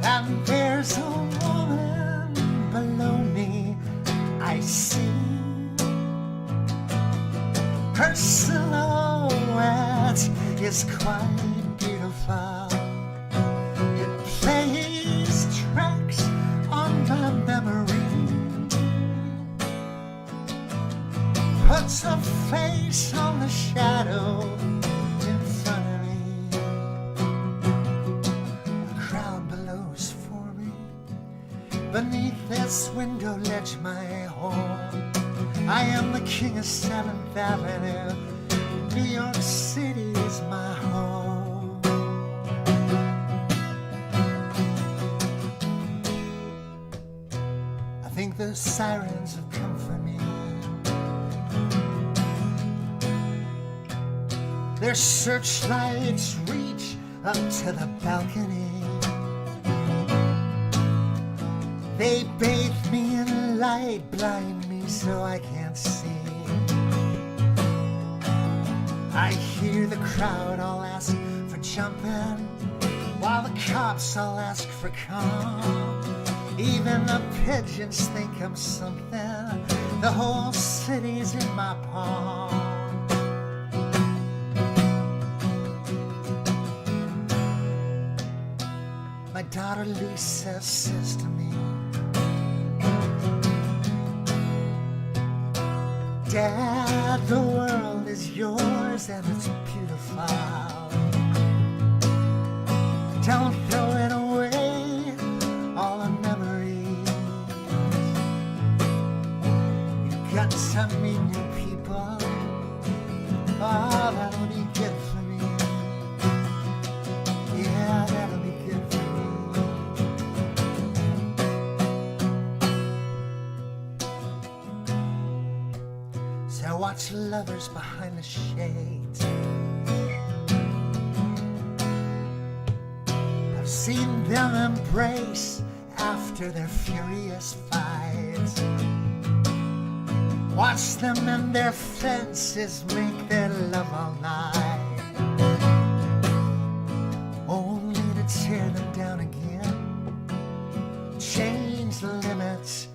And there's a woman below me, I see. Her silhouette is quite beautiful. It plays tracks on my memory, puts a face on the shadow in front of me. A crowd bellows for me beneath this window ledge, my home. I am the king of 7th Avenue. New York City is my home. I think the sirens have come for me. Their searchlights reach up to the balcony. They bathe me in light, blind me so I can't see. I hear the crowd all ask for jumping, while the cops all ask for calm. Even the pigeons think I'm something. The whole city's in my palm. My daughter Lisa says to me, Dad, the world is yours and it's beautiful. Don't throw it away, all the memories. You've got to meet new people. Oh, that'll be good for me. lovers behind the shades. I've seen them embrace after their furious fights. Watch them and their fences make their love all night, only to tear them down again. Change the limits,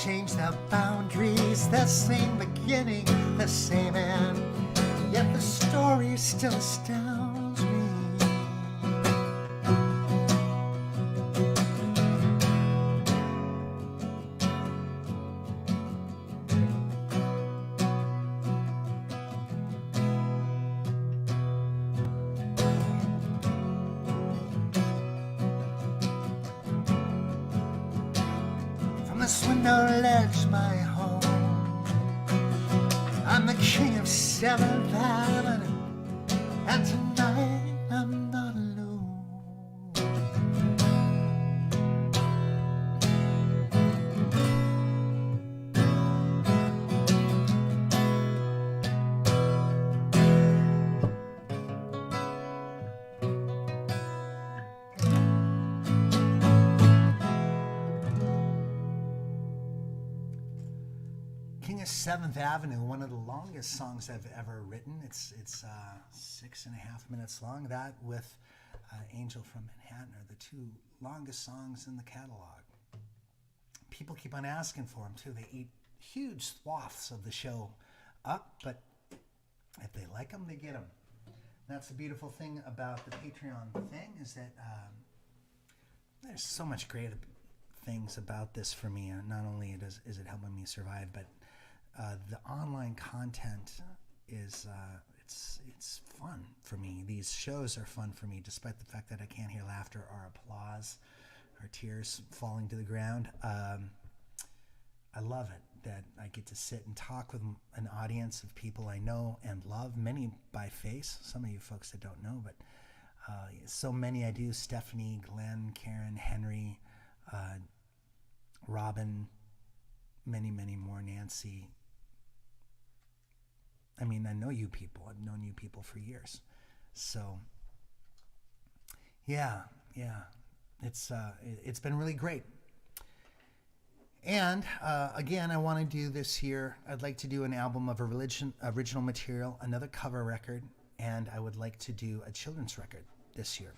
change the boundaries, the same beginning, the same end, yet the story still astounds me. This window ledge, my home. I'm the king of 7th Avenue, and tonight I'm not alone. King of 7th Avenue, one of the longest songs I've ever written. It's 6.5 minutes long. That with Angel from Manhattan are the two longest songs in the catalog. People keep on asking for them too. They eat huge swaths of the show up, but if they like them, they get them. That's the beautiful thing about the Patreon thing, is that there's so much great things about this for me. Not only is it helping me survive, but the online content is it's fun for me. These shows are fun for me, despite the fact that I can't hear laughter or applause or tears falling to the ground. I love it that I get to sit and talk with an audience of people I know and love, many by face, some of you folks that don't know, but so many I do. Stephanie, Glenn, Karen, Henry, Robin, many, many more, Nancy. I mean, I know you people. I've known you people for years. So, yeah, it's been really great. And again, I want to do this year. I'd like to do an album of original material, another cover record, and I would like to do a children's record this year.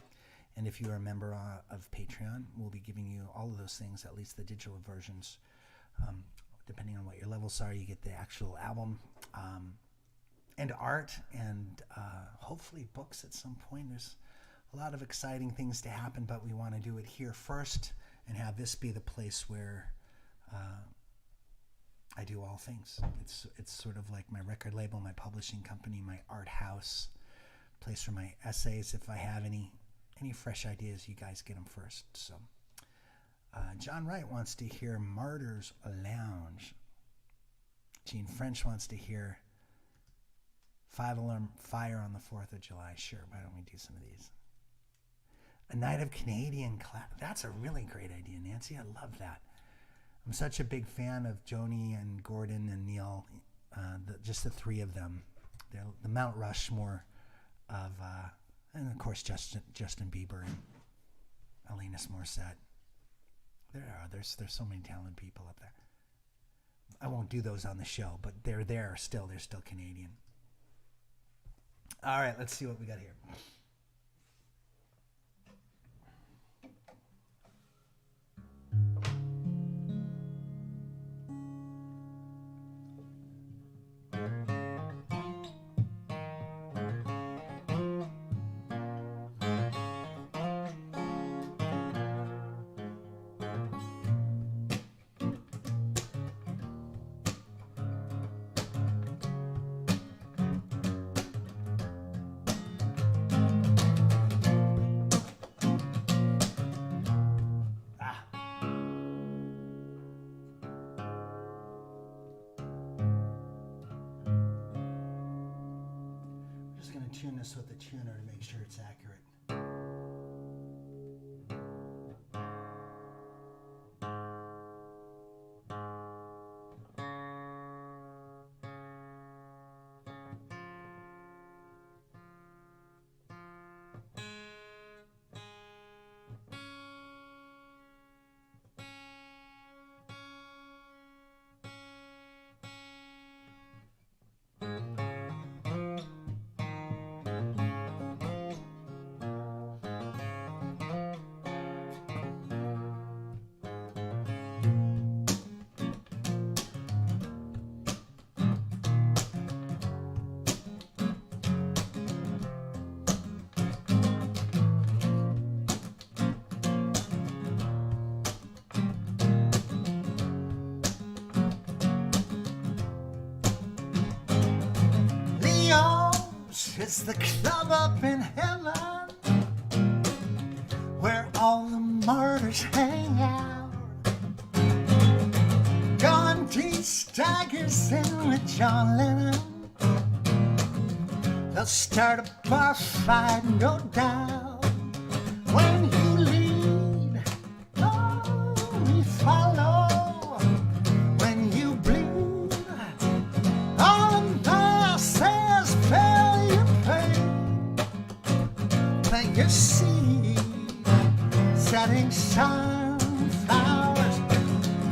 And if you're a member of Patreon, we'll be giving you all of those things, at least the digital versions. Depending on what your levels are, you get the actual album and art, and hopefully books at some point. There's a lot of exciting things to happen, but we want to do it here first and have this be the place where I do all things. It's sort of like my record label, my publishing company, my art house, place for my essays. If I have any fresh ideas, you guys get them first. So John Wright wants to hear Martyr's Lounge. Gene French wants to hear 5 Alarm Fire on the 4th of July. Sure, why don't we do some of these? A Night of Canadian Class. That's a really great idea, Nancy. I love that. I'm such a big fan of Joni and Gordon and Neil, just the three of them. They're the Mount Rushmore of, and of course Justin Bieber and Alanis Morissette. There's so many talented people up there. I won't do those on the show, but they're there still. They're still Canadian. All right, let's see what we got here. Tune this with the tuner to make sure it's accurate. It's the club up in heaven where all the martyrs hang out. Gandhi staggers in with John Lennon. They'll start a bar fight, no doubt. When you lead, oh, we follow. When you bleed, all the masses feel your pain. Plant your seed, setting sunflowers,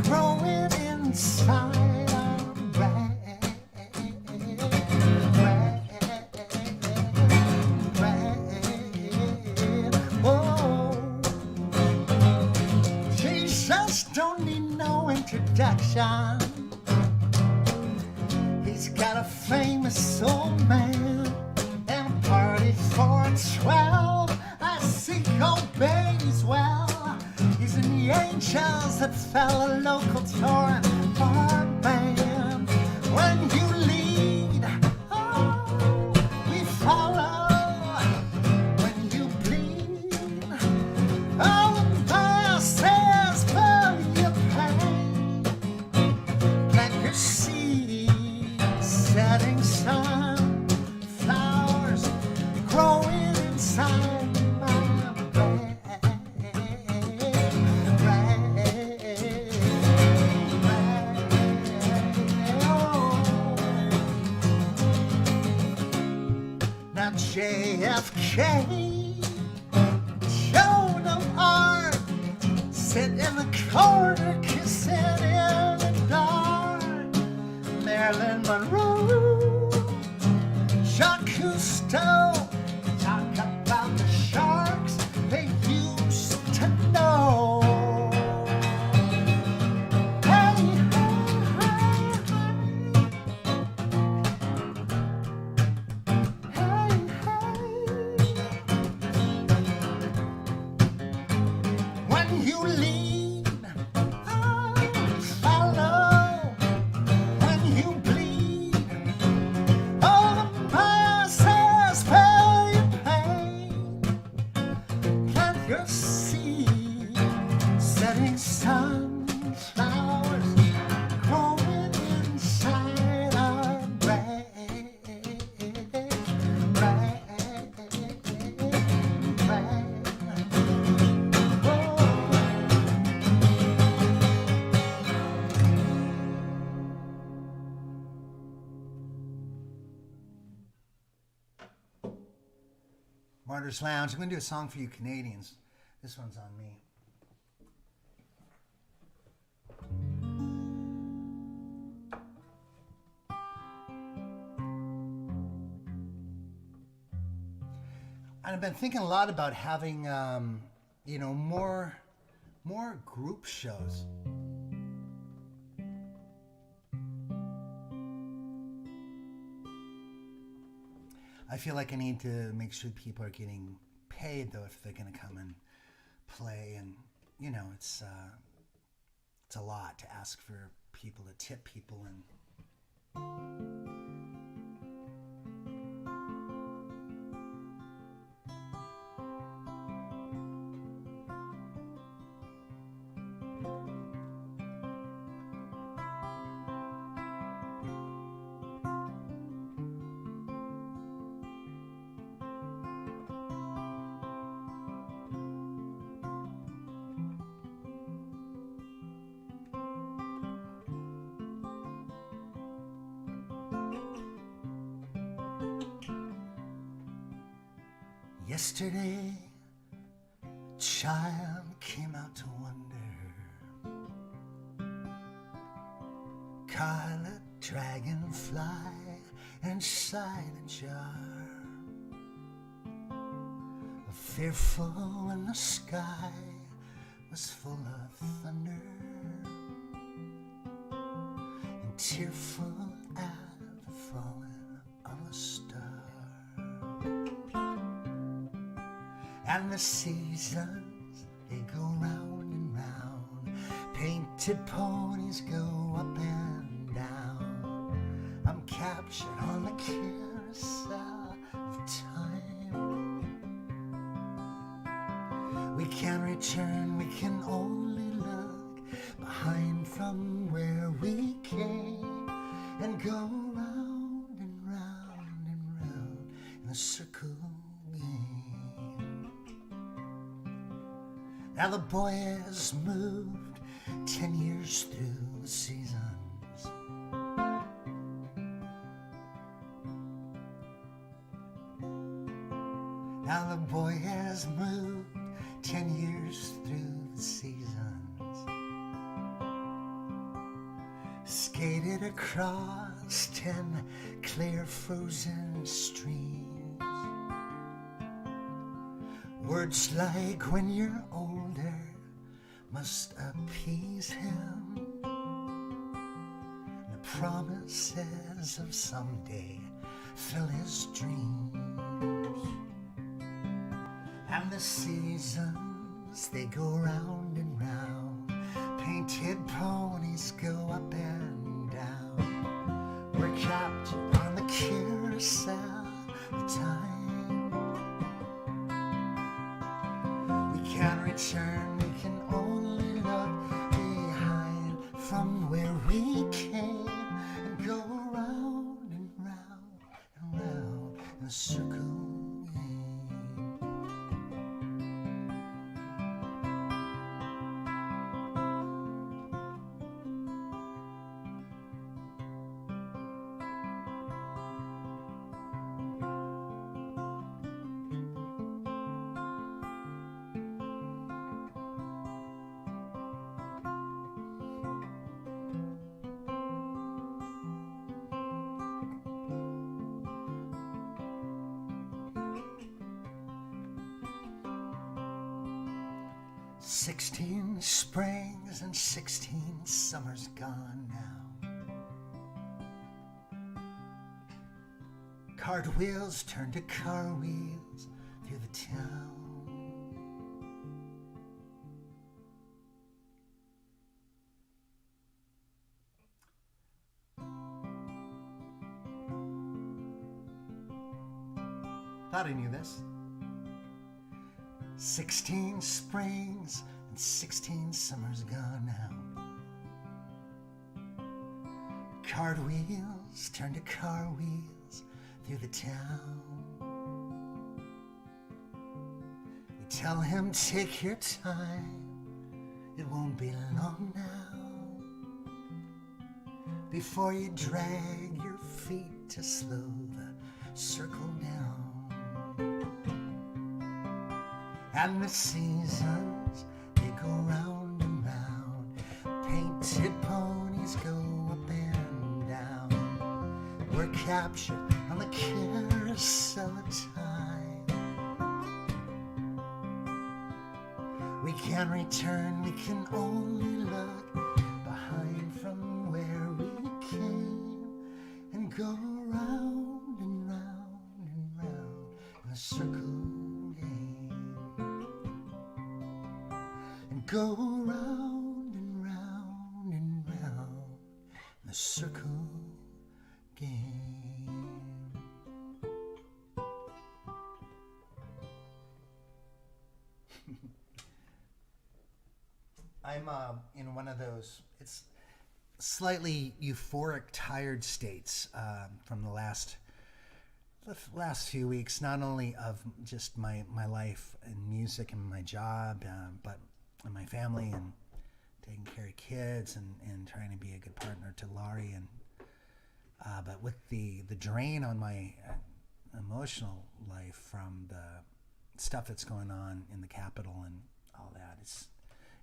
growing inside our brain. Don't need no introduction. He's got a famous soul man and a party for 12. I see obeys well. He's in the Angels that fell a local touring bar band. When you lead, oh, we follow. When you bleed, all the masses feel your pain. Plant your seed, setting sunflowers, growing inside my brain. Now JFK, Joan of Arc, sit in the corner, kissing in the dark. Marilyn Monroe, Jacques Cousteau, talk about the sharks they used to know. Hey, hey, when you lead, oh, follow. When you bleed, all the masses feel your pain. Plant your seed, setting sunflowers, growing inside our brain. Martyr's Lounge. I'm going to do a song for you Canadians. This one's on me. And I've been thinking a lot about having, more group shows. I feel like I need to make sure people are getting paid, though, if they're going to come and play. And, it's a lot to ask for people to tip people. And yesterday, a child came out to wonder. Caught a dragonfly inside a jar. Fearful when the sky was full of thunder, and tearful at the falling of a star. And the seasons, they go round and round. Painted ponies go up and down. I'm captured on the carousel of time. We can return, we can only look behind from where we came and go round and round and round in a circle game. Now the boy has moved 10 years through the seasons. Now the boy has moved 10 years through the seasons. Skated across 10 clear frozen streams. Words like when you're older must appease him. The promises of someday fill his dreams. And the seasons, they go round and round. Painted ponies go up and down. We're captured on the carousel of time. We can't return, we can only look behind from where we came and go round and round and round in a circle. "16 springs and 16 summers gone now. Cartwheels turn to car wheels through the town. Thought I knew this. 16 springs and 16 summers gone now. Cartwheels turn to car wheels through the town. We tell him, take your time, it won't be long now, before you drag your feet to slow the circle down. And the seasons, they go round and round. Painted ponies go up and down. We're captured on the carousel of time. We can't return, we can only look behind from where we came and go round and round and round in a circle. Go round and round and round the circle game. I'm in one of those, it's slightly euphoric, tired states from the last few weeks, not only of just my life and music and my job, but and my family and taking care of kids and trying to be a good partner to Laurie and but with the drain on my emotional life from the stuff that's going on in the Capitol and all that,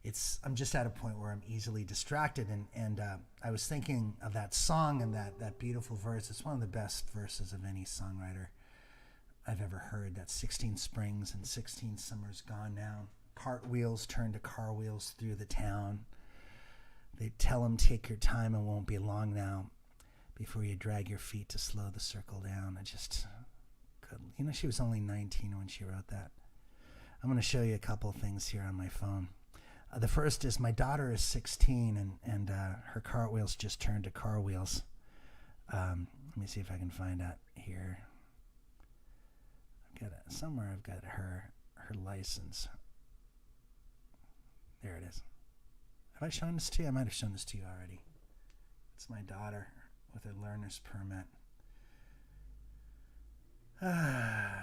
it's I'm just at a point where I'm easily distracted and I was thinking of that song and that beautiful verse. It's one of the best verses of any songwriter I've ever heard. That 16 springs and 16 summers gone now. Cartwheels turn to car wheels through the town. They tell him, take your time, it won't be long now, before you drag your feet to slow the circle down. I just couldn't. You know, she was only 19 when she wrote that. I'm going to show you a couple of things here on my phone. The first is my daughter is 16 and her cartwheels just turned to car wheels. Let me see if I can find that here. Somewhere I've got her license. There it is. Have I shown this to you? I might have shown this to you already. It's my daughter with her learner's permit.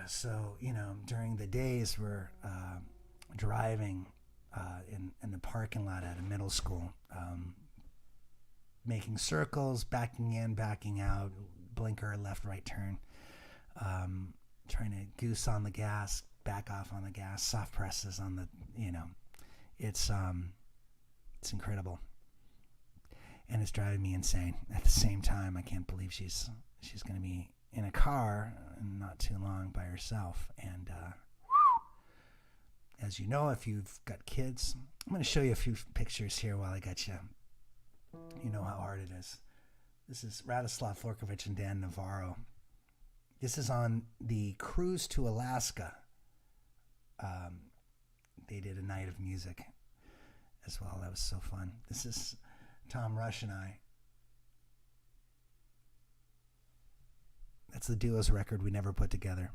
So, during the days we're driving in the parking lot at a middle school, making circles, backing in, backing out, blinker, left, right turn, trying to goose on the gas, back off on the gas, soft presses on the, it's incredible. And it's driving me insane. At the same time, I can't believe she's going to be in a car not too long by herself. And as you know, if you've got kids, I'm going to show you a few pictures here while I got you. You know how hard it is. This is Radoslav Lorkovich and Dan Navarro. This is on the cruise to Alaska. They did a night of music as well. That was so fun. This is Tom Rush and I. That's the duo's record we never put together.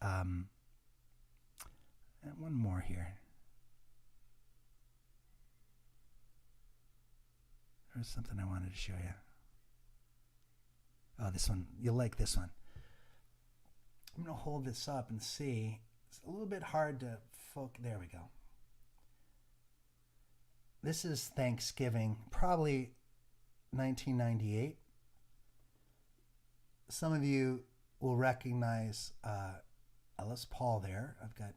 And one more here. There's something I wanted to show you. Oh, this one. You'll like this one. I'm going to hold this up and see. It's a little bit hard to focus. There we go. This is Thanksgiving, probably 1998. Some of you will recognize Ellis Paul there. I've got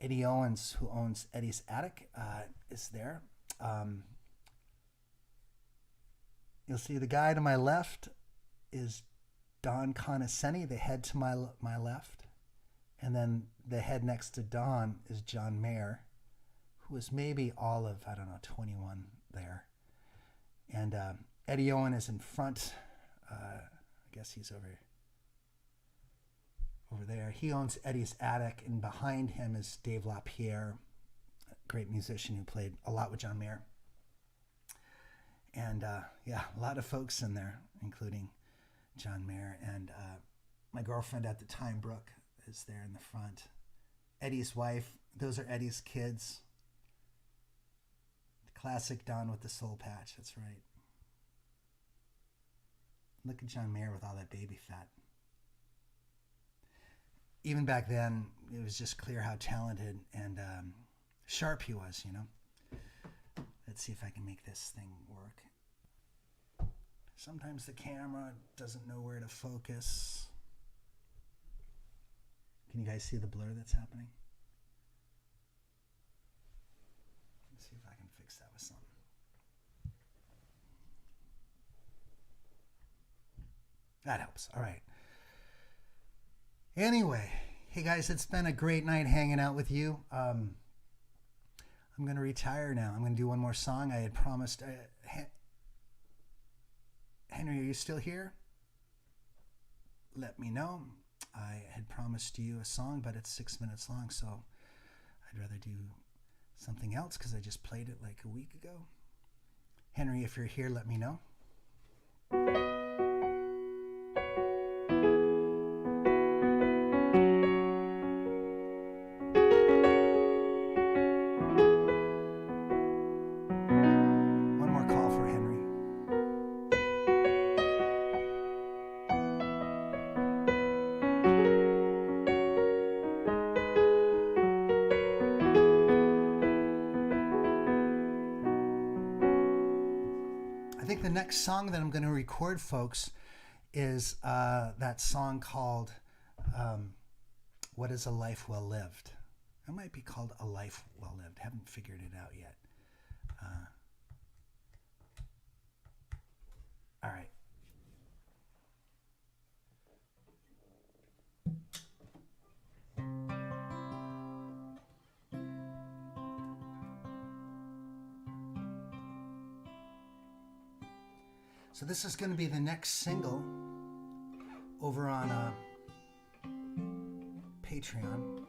Eddie Owens, who owns Eddie's Attic, is there. You'll see the guy to my left is Don Conoscenti, the head to my left. And then the head next to Don is John Mayer, who was maybe all of, 21 there. And Eddie Owen is in front. I guess he's over there. He owns Eddie's Attic, and behind him is Dave LaPierre, a great musician who played a lot with John Mayer. And a lot of folks in there, including John Mayer. And my girlfriend at the time, Brooke, is there in the front. Eddie's wife, those are Eddie's kids. The classic Don with the soul patch, that's right. Look at John Mayer with all that baby fat. Even back then, it was just clear how talented and sharp he was, Let's see if I can make this thing work. Sometimes the camera doesn't know where to focus. Can you guys see the blur that's happening? Let's see if I can fix that with something. That helps. All right. Anyway, hey guys, it's been a great night hanging out with you. I'm going to retire now. I'm going to do one more song. I had promised. Henry, are you still here? Let me know. I had promised you a song, but it's 6 minutes long, so I'd rather do something else because I just played it like a week ago. Henry, if you're here, let me know. The next song that I'm going to record, folks, is that song called What is a Life Well Lived? It might be called A Life Well Lived. Haven't figured it out yet. All right. So this is going to be the next single over on Patreon.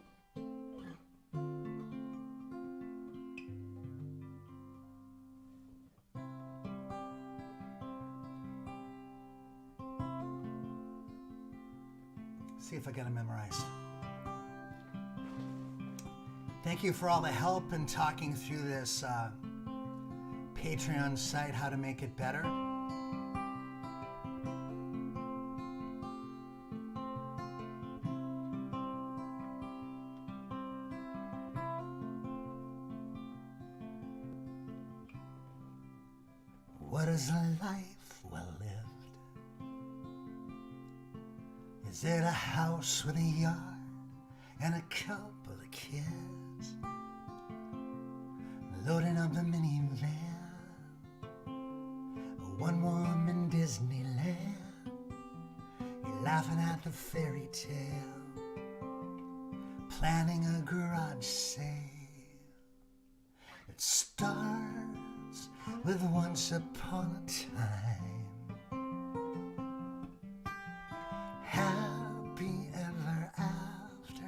See if I got it memorized. Thank you for all the help in talking through this Patreon site, how to make it better. What is a life well lived? Is it a house with a yard and a couple of kids, loading up the minivan, one woman Disneyland? You're laughing at the fairy tale, planning a garage sale. It starts with once upon a time, happy ever after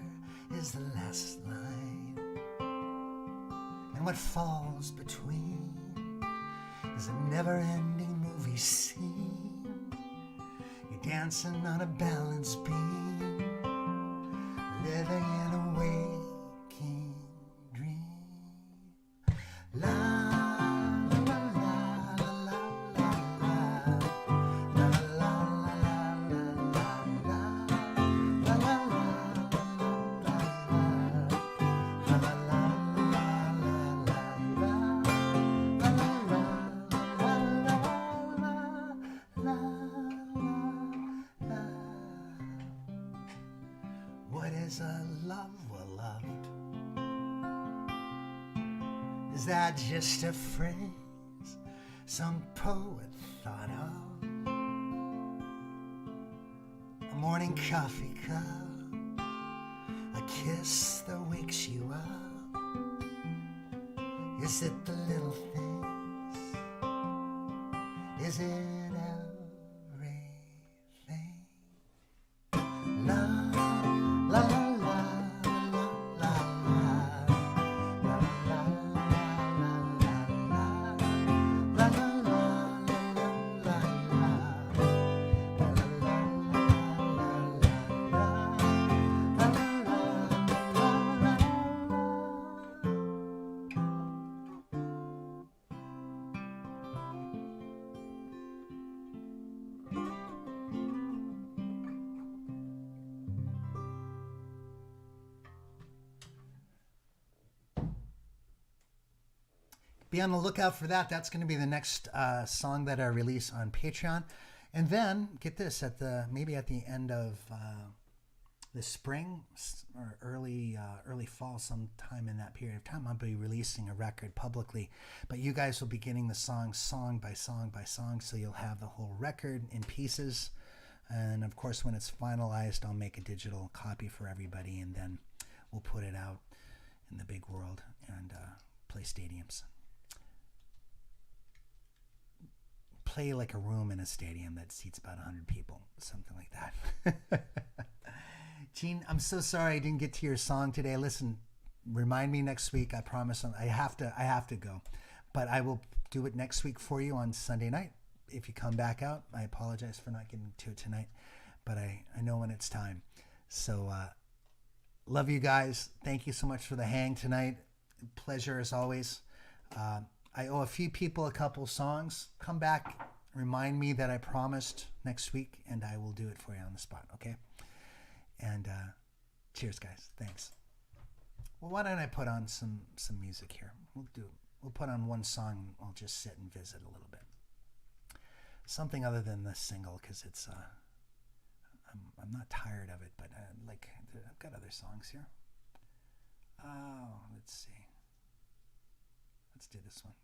is the last line, and what falls between is a never-ending movie scene. You're dancing on a balance beam, living in a waking dream. La Is that just a phrase some poet thought of? A morning coffee cup, a kiss that wakes you up? Is it the little things? Is it everything? Love, love. Be on the lookout for that. That's going to be the next song that I release on Patreon. And then, get this, maybe at the end of the spring or early fall, sometime in that period of time, I'll be releasing a record publicly. But you guys will be getting the song by song by song, so you'll have the whole record in pieces. And of course, when it's finalized, I'll make a digital copy for everybody, and then we'll put it out in the big world and play stadiums. Play like a room in a stadium that seats about 100 people, something like that. Gene, I'm so sorry I didn't get to your song today. Listen, remind me next week. I promise. I have to go, but I will do it next week for you on Sunday night. If you come back out, I apologize for not getting to it tonight, but I know when it's time. So love you guys. Thank you so much for the hang tonight. Pleasure as always. I owe a few people a couple songs. Come back, remind me that I promised next week, and I will do it for you on the spot, okay? And cheers, guys. Thanks. Well, why don't I put on some music here? We'll put on one song, and I'll just sit and visit a little bit. Something other than the single, because it's I'm not tired of it, but I've got other songs here. Oh, let's see. Let's do this one.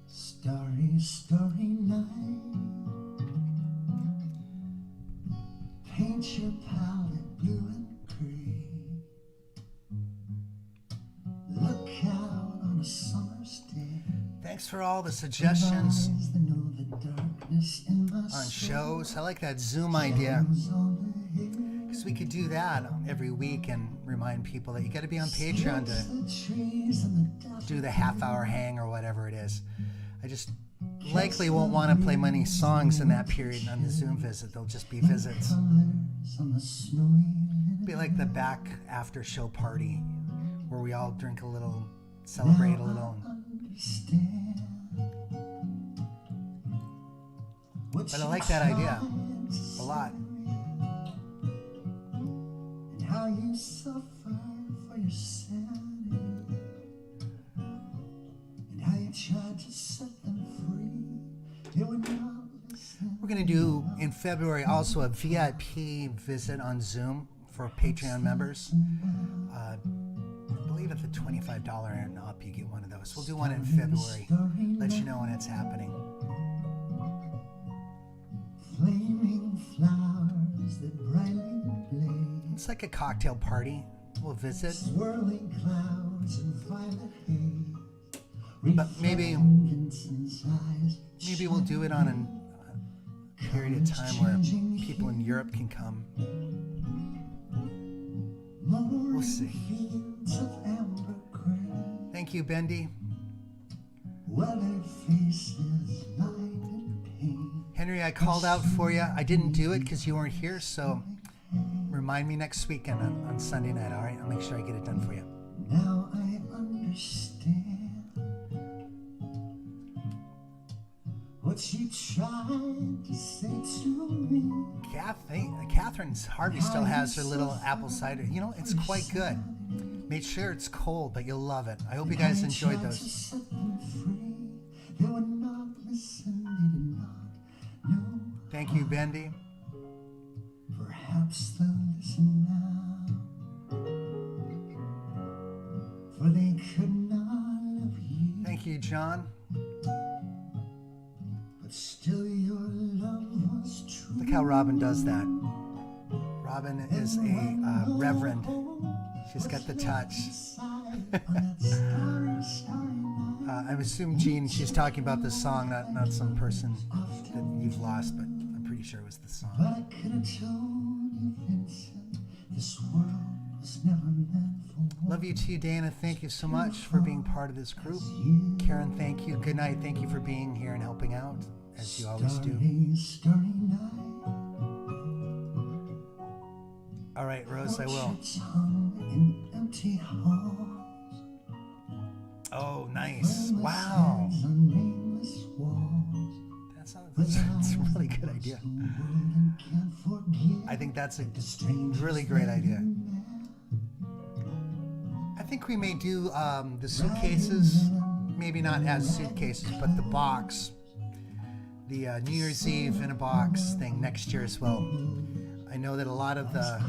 Starry, starry night. Paint your palette blue and gray. Look out on a summer's day. Thanks for all the suggestions. on shows. I like that Zoom idea, because we could do that every week and remind people that you got to be on Patreon to do the half-hour hang or whatever it is. I just likely won't want to play many songs in that period on the Zoom visit. They'll just be visits. Be like the back after show party where we all drink a little, celebrate a little. But I like that idea a lot. And how you suffer for your sanity, and how you tried to set them free. They would not listen. We're going to do in February also a VIP visit on Zoom for Patreon members. I believe at the $25 and up you get one of those. We'll do one in February. Let you know when it's happening. Flaming flowers that brightly blaze. It's like a cocktail party. We'll visit. Swirling clouds and violet haze. But maybe we'll do it on a period of time where people in Europe can come. We'll see. Thank you, Bendy. Henry, I called out for you. I didn't do it because you weren't here, so remind me next weekend on Sunday night, all right? I'll make sure I get it done for you. Now I understand what you tried to say to me. Catherine Harvey still has her little apple cider. You know, it's quite good. Make sure it's cold, but you'll love it. I hope you guys enjoyed those. Thank you, Bendy. Perhaps they'll listen now, for they could not love you. Thank you, John. But still your love was true. Look how Robin does that. Robin is a reverend. She's got the touch. I assume, Gene, she's talking about this song, not some person that you've lost, but I'm pretty sure it was the song. But I could have told you, Vincent, this world was never meant for. Love you too, Dana. Thank you so much for being part of this group. Karen, thank you. Good night. Thank you for being here and helping out, as you always do. Starry night. All right, Rose, I will. In empty halls. Oh, nice. Wow. That's a really good idea. I think that's a really great idea. I think we may do the suitcases, maybe not as suitcases, but the box, the New Year's Eve in a box thing next year as well. I know that a lot of the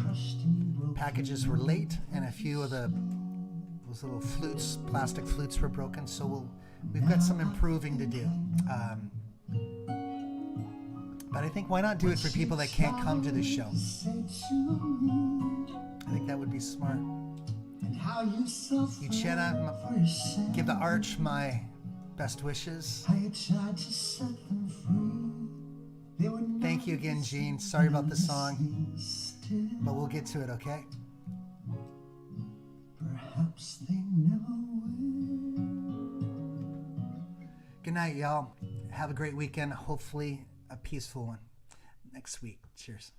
packages were late, and a few of those little flutes, plastic flutes, were broken. So we've got some improving to do. But I think why not do it for people that can't come to the show? I think that would be smart. Uchenna, give the Arch my best wishes. Thank you again, Gene. Sorry about the song, but we'll get to it, okay? Perhaps they never will. Good night, y'all. Have a great weekend. Hopefully a peaceful one next week. Cheers.